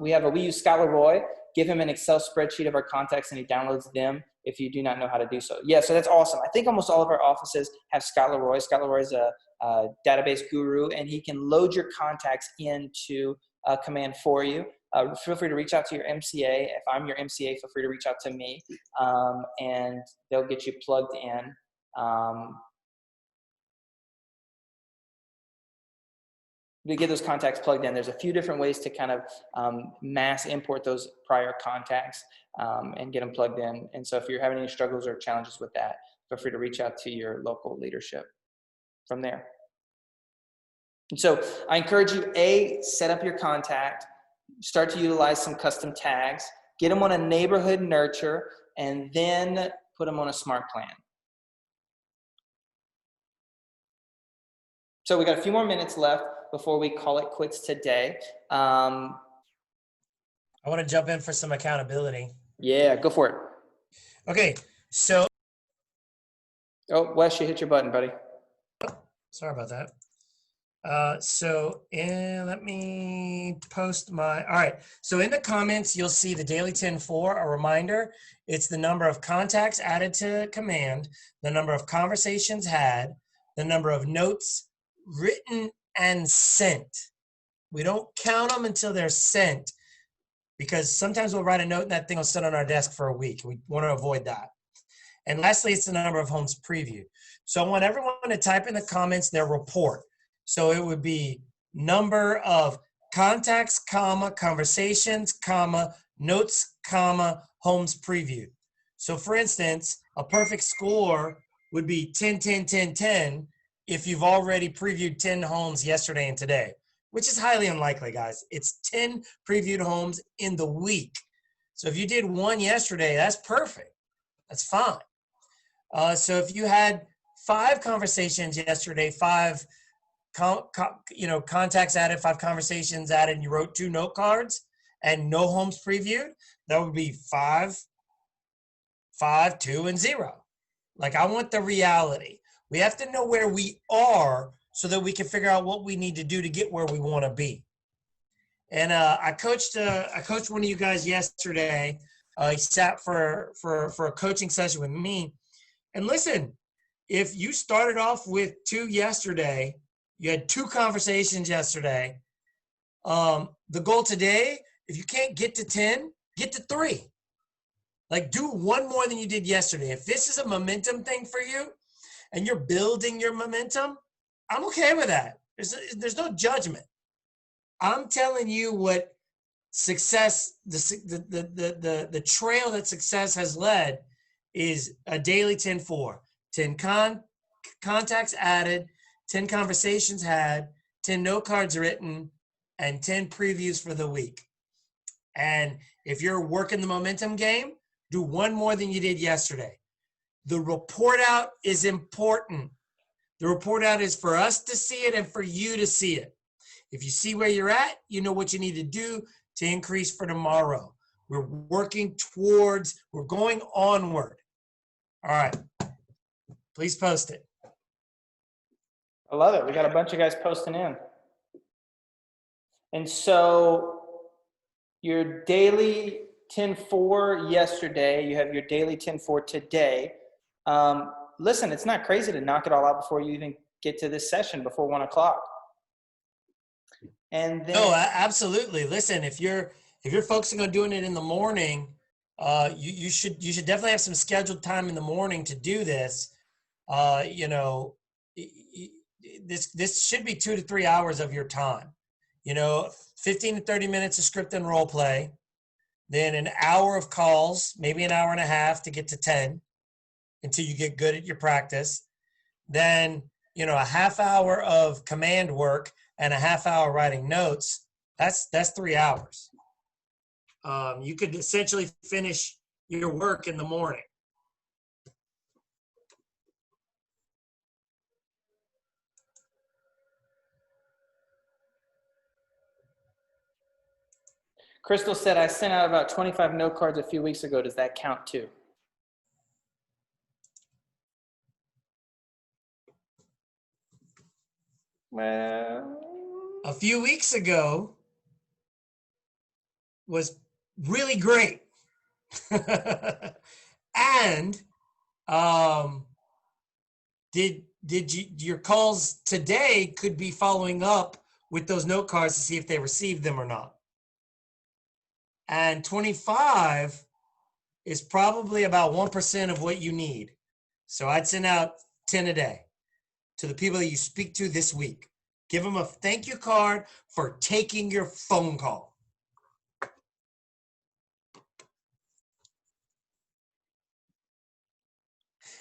We use Scott Leroy. Give him an Excel spreadsheet of our contacts and he downloads them if you do not know how to do so. Yeah, so that's awesome. I think almost all of our offices have Scott Leroy. Scott Leroy is a database guru, and he can load your contacts into Command for you. Feel free to reach out to your MCA. If I'm your MCA, feel free to reach out to me, and they'll get you plugged in. To get those contacts plugged in, there's a few different ways to kind of mass import those prior contacts and get them plugged in. And so if you're having any struggles or challenges with that, feel free to reach out to your local leadership from there. And so I encourage you, set up your contact, start to utilize some custom tags, get them on a neighborhood nurture, and then put them on a smart plan. So we got a few more minutes left before we call it quits today. I want to jump in for some accountability. Yeah, go for it. Okay, so. Oh, Wes, you hit your button, buddy. Sorry about that. Let me post all right. So in the comments, you'll see the Daily 10-4, a reminder. It's the number of contacts added to Command, the number of conversations had, the number of notes written and sent. We don't count them until they're sent, because sometimes we'll write a note and that thing will sit on our desk for a week. We want to avoid that. And lastly, it's the number of homes previewed. So I want everyone to type in the comments their report. So it would be number of contacts, comma, conversations, comma, notes, comma, homes previewed. So for instance, a perfect score would be 10, 10, 10, 10 if you've already previewed 10 homes yesterday and today, which is highly unlikely, guys. It's 10 previewed homes in the week. So if you did one yesterday, that's perfect. That's fine. So if you had 5 conversations yesterday, 5 contacts added, 5 conversations added, and you wrote 2 note cards and no homes previewed, that would be 5, 5, 2, and 0. Like, I want the reality. We have to know where we are so that we can figure out what we need to do to get where we want to be. And I coached one of you guys yesterday. He sat for a coaching session with me. And listen, if you started off with 2 yesterday, you had 2 conversations yesterday. The goal today, if you can't get to 10, get to 3. Like, do 1 more than you did yesterday. If this is a momentum thing for you and you're building your momentum, I'm okay with that. There's no judgment. I'm telling you what success, the trail that success has led is a daily 10-4. 10 contacts added, 10 conversations had, 10 note cards written, and 10 previews for the week. And if you're working the momentum game, do 1 more than you did yesterday. The report out is important. The report out is for us to see it and for you to see it. If you see where you're at, you know what you need to do to increase for tomorrow. We're working towards, we're going onward. All right. Please post it. I love it. We got a bunch of guys posting in. And so your daily 10-4 yesterday, you have your daily 10-4 today. Listen, it's not crazy to knock it all out before you even get to this session before 1 o'clock. And then, no, absolutely. Listen, if you're focusing on doing it in the morning, you should definitely have some scheduled time in the morning to do this. This should be 2 to 3 hours of your time. 15 to 30 minutes of script and role play, then an hour of calls, maybe an hour and a half to get to 10 until you get good at your practice. Then, a half hour of command work and a half hour writing notes. That's 3 hours. You could essentially finish your work in the morning. Crystal said, I sent out about 25 note cards a few weeks ago. Does that count too? Well, a few weeks ago was really great. And your calls today could be following up with those note cards to see if they received them or not. And 25 is probably about 1% of what you need. So I'd send out 10 a day to the people that you speak to this week. Give them a thank you card for taking your phone call.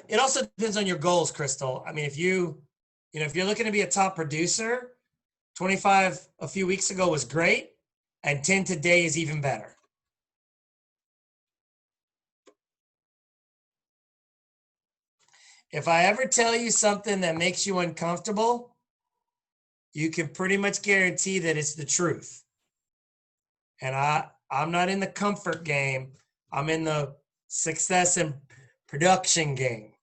It also depends on your goals, Crystal. I mean, if you're looking to be a top producer, 25 a few weeks ago was great, and 10 today is even better. If I ever tell you something that makes you uncomfortable, you can pretty much guarantee that it's the truth. And I'm not in the comfort game. I'm in the success and production game.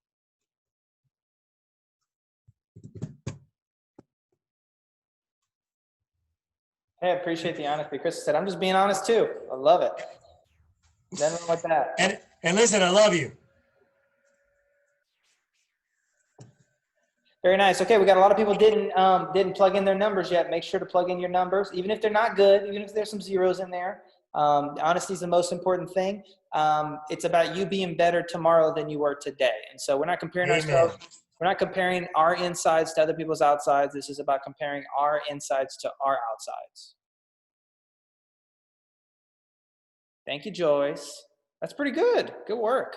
Hey, I appreciate the honesty. Chris said, I'm just being honest too. I love it. Nothing wrong with that. And listen, I love you. Very nice. Okay, we got a lot of people didn't plug in their numbers yet. Make sure to plug in your numbers, even if they're not good, even if there's some zeros in there. Honesty is the most important thing. It's about you being better tomorrow than you were today. And so we're not comparing ourselves We're not comparing our insides to other people's outsides. This is about comparing our insides to our outsides. Thank you, Joyce. That's pretty good. Good work.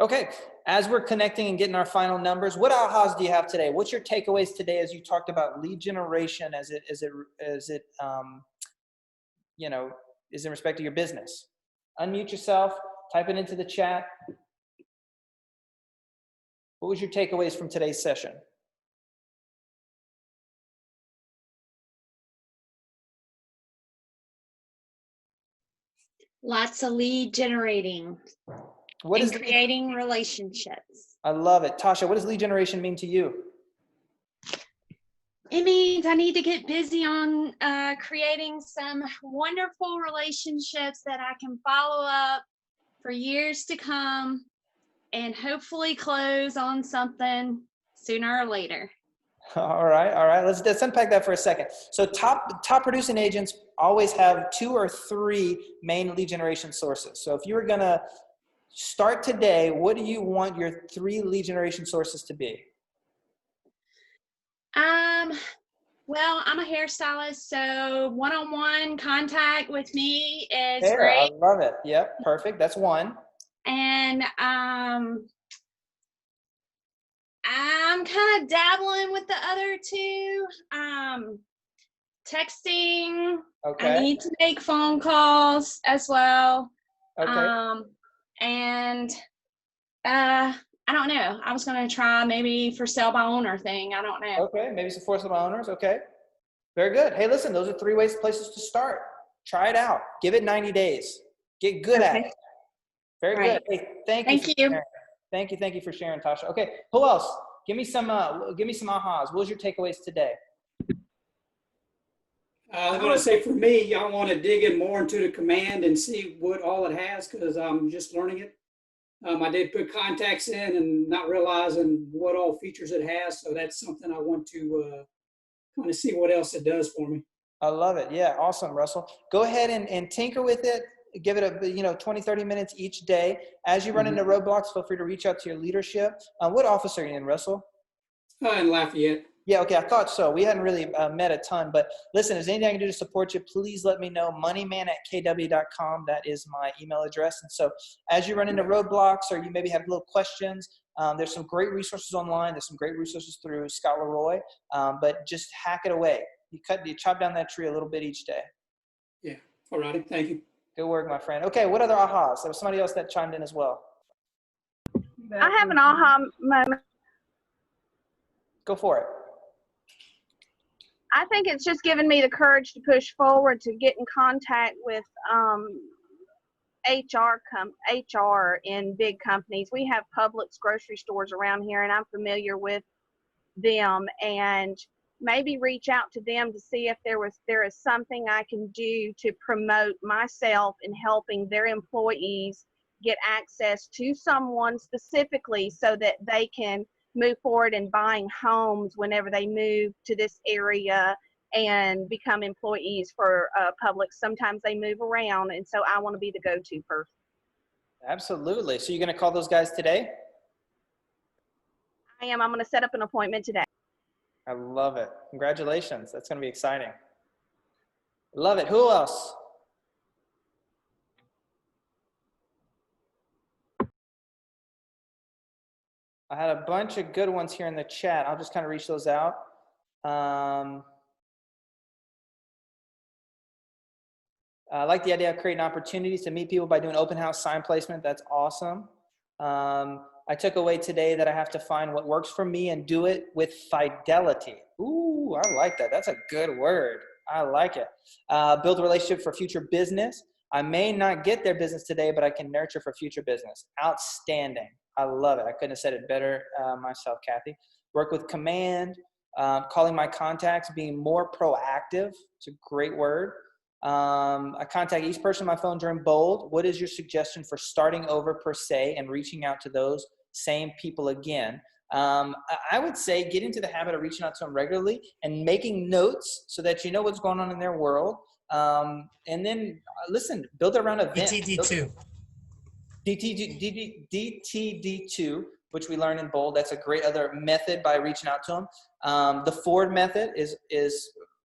Okay, as we're connecting and getting our final numbers, what ahas do you have today? What's your takeaways today as you talked about lead generation as it you know, is in respect to your business? Unmute yourself, type it into the chat. What was your takeaways from today's session? Lots of lead generating. What is creating relationships. I love it. Tasha, what does lead generation mean to you? It means I need to get busy on creating some wonderful relationships that I can follow up for years to come and hopefully close on something sooner or later. All right. Let's unpack that for a second. So top producing agents always have 2 or 3 main lead generation sources. So if you were gonna start today, what do you want your 3 lead generation sources to be? Well, I'm a hairstylist, so one-on-one contact with me is Hair, great. I love it. Yep, perfect. That's one. And I'm kind of dabbling with the other 2. Texting. Okay. I need to make phone calls as well. Okay. And I don't know. I was going to try maybe for sale by owner thing. I don't know. Okay, maybe some for sale by owners. Okay. Very good. Hey, listen, those are 3 places to start. Try it out. Give it 90 days. Get good at it. Very good. Hey, thank you. Thank you for sharing, Tasha. Okay, who else? Give me some ahas. What was your takeaways today? I was going to say, for me, I want to dig in more into the command and see what all it has, because I'm just learning it. I did put contacts in and not realizing what all features it has, so that's something I want to kind of see what else it does for me. I love it. Yeah, awesome, Russell. Go ahead and tinker with it. Give it a 20, 30 minutes each day. As you run into roadblocks, feel free to reach out to your leadership. What office are you in, Russell? In Lafayette. Yeah, okay, I thought so. We hadn't really met a ton, but listen, if there's anything I can do to support you, please let me know. moneyman@kw.com, that is my email address. And so as you run into roadblocks or you maybe have little questions, there's some great resources online. There's some great resources through Scott Leroy, but just hack it away. You chop down that tree a little bit each day. Yeah, all righty, thank you. Good work, my friend. Okay, what other ahas? There was somebody else that chimed in as well. I have an aha moment. Go for it. I think it's just given me the courage to push forward to get in contact with HR in big companies. We have Publix grocery stores around here, and I'm familiar with them, and maybe reach out to them to see if there is something I can do to promote myself in helping their employees get access to someone specifically so that they can move forward in buying homes whenever they move to this area and become employees for Publix. Sometimes they move around, and so I want to be the go-to person. Absolutely. So you're going to call those guys today? I am. I'm going to set up an appointment today. I love it. Congratulations. That's going to be exciting. Love it. Who else? I had a bunch of good ones here in the chat. I'll just kind of reach those out. I like the idea of creating opportunities to meet people by doing open house sign placement. That's awesome. I took away today that I have to find what works for me and do it with fidelity. Ooh, I like that. That's a good word. I like it. Build a relationship for future business. I may not get their business today, but I can nurture for future business. Outstanding. I love it. I couldn't have said it better myself, Kathy. Work with command, calling my contacts, being more proactive. It's a great word. I contact each person on my phone during bold. What is your suggestion for starting over per se and reaching out to those same people again? I would say get into the habit of reaching out to them regularly and making notes so that you know what's going on in their world. And then listen, build around events. DTD2. DTD2, which we learned in Bold. That's a great other method by reaching out to them. The Ford method is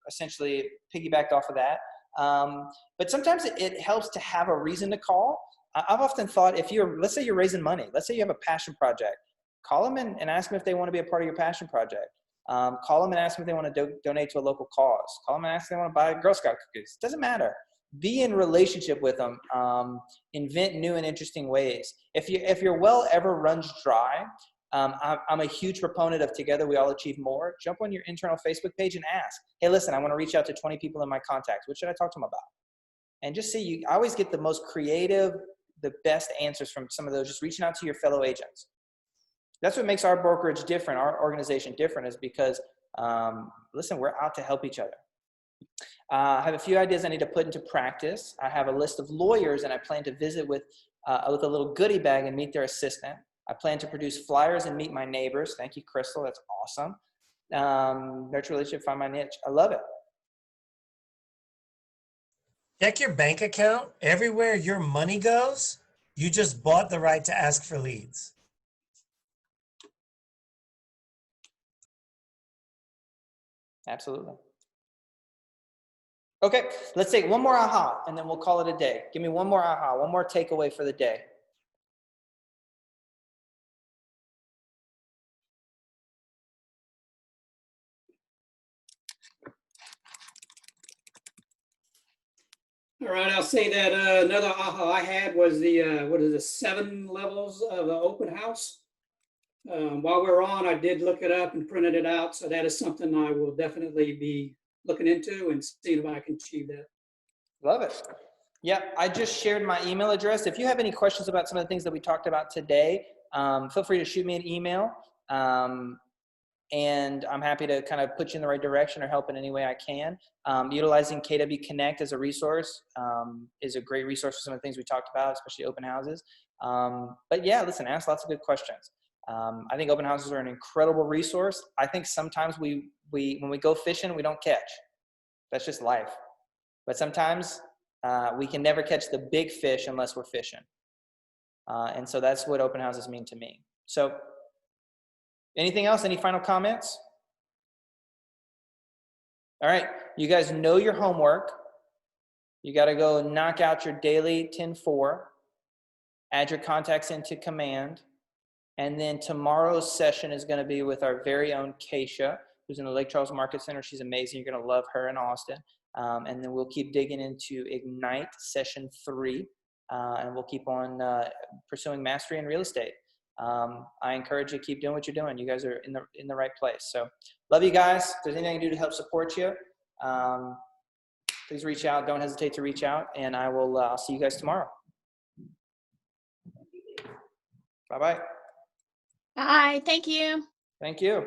essentially piggybacked off of that. But sometimes it helps to have a reason to call. I've often thought let's say you're raising money, let's say you have a passion project, call them and ask them if they want to be a part of your passion project. Call them and ask them if they want to donate to a local cause. Call them and ask if they want to buy Girl Scout cookies. Doesn't matter. Be in relationship with them. Invent new and interesting ways. If your well ever runs dry, I'm a huge proponent of Together We All Achieve More. Jump on your internal Facebook page and ask, hey, listen, I want to reach out to 20 people in my contacts. What should I talk to them about? And just see, I always get the most creative, the best answers from some of those, just reaching out to your fellow agents. That's what makes our brokerage different, our organization different, is because, listen, we're out to help each other. I have a few ideas I need to put into practice. I have a list of lawyers, and I plan to visit with a little goodie bag and meet their assistant. I plan to produce flyers and meet my neighbors. Thank you, Crystal. That's awesome. Nurture relationship, find my niche. I love it. Check your bank account. Everywhere your money goes, you just bought the right to ask for leads. Absolutely. Okay, let's take one more aha, and then we'll call it a day. Give me one more aha, one more takeaway for the day. All right, I'll say that another aha I had was the 7 levels of an open house. While we're on, I did look it up and printed it out, so that is something I will definitely be looking into and seeing if I can achieve that. Love it. Yeah, I just shared my email address. If you have any questions about some of the things that we talked about today, feel free to shoot me an email. And I'm happy to kind of put you in the right direction or help in any way I can. Utilizing KW Connect as a resource is a great resource for some of the things we talked about, especially open houses. But yeah, listen, ask lots of good questions. I think open houses are an incredible resource. I think sometimes when we go fishing, we don't catch. That's just life. But sometimes we can never catch the big fish unless we're fishing. And so that's what open houses mean to me. So anything else? Any final comments? All right, you guys know your homework. You got to go knock out your daily 10-4, add your contacts into command, and then tomorrow's session is going to be with our very own Keisha, who's in the Lake Charles Market Center. She's amazing. You're going to love her in Austin. And then we'll keep digging into Ignite session 3, and we'll keep on pursuing mastery in real estate. I encourage you to keep doing what you're doing. You guys are in the right place. So love you guys. If there's anything I can do to help support you, please reach out. Don't hesitate to reach out, and I'll see you guys tomorrow. Bye-bye. Bye. Thank you. Thank you.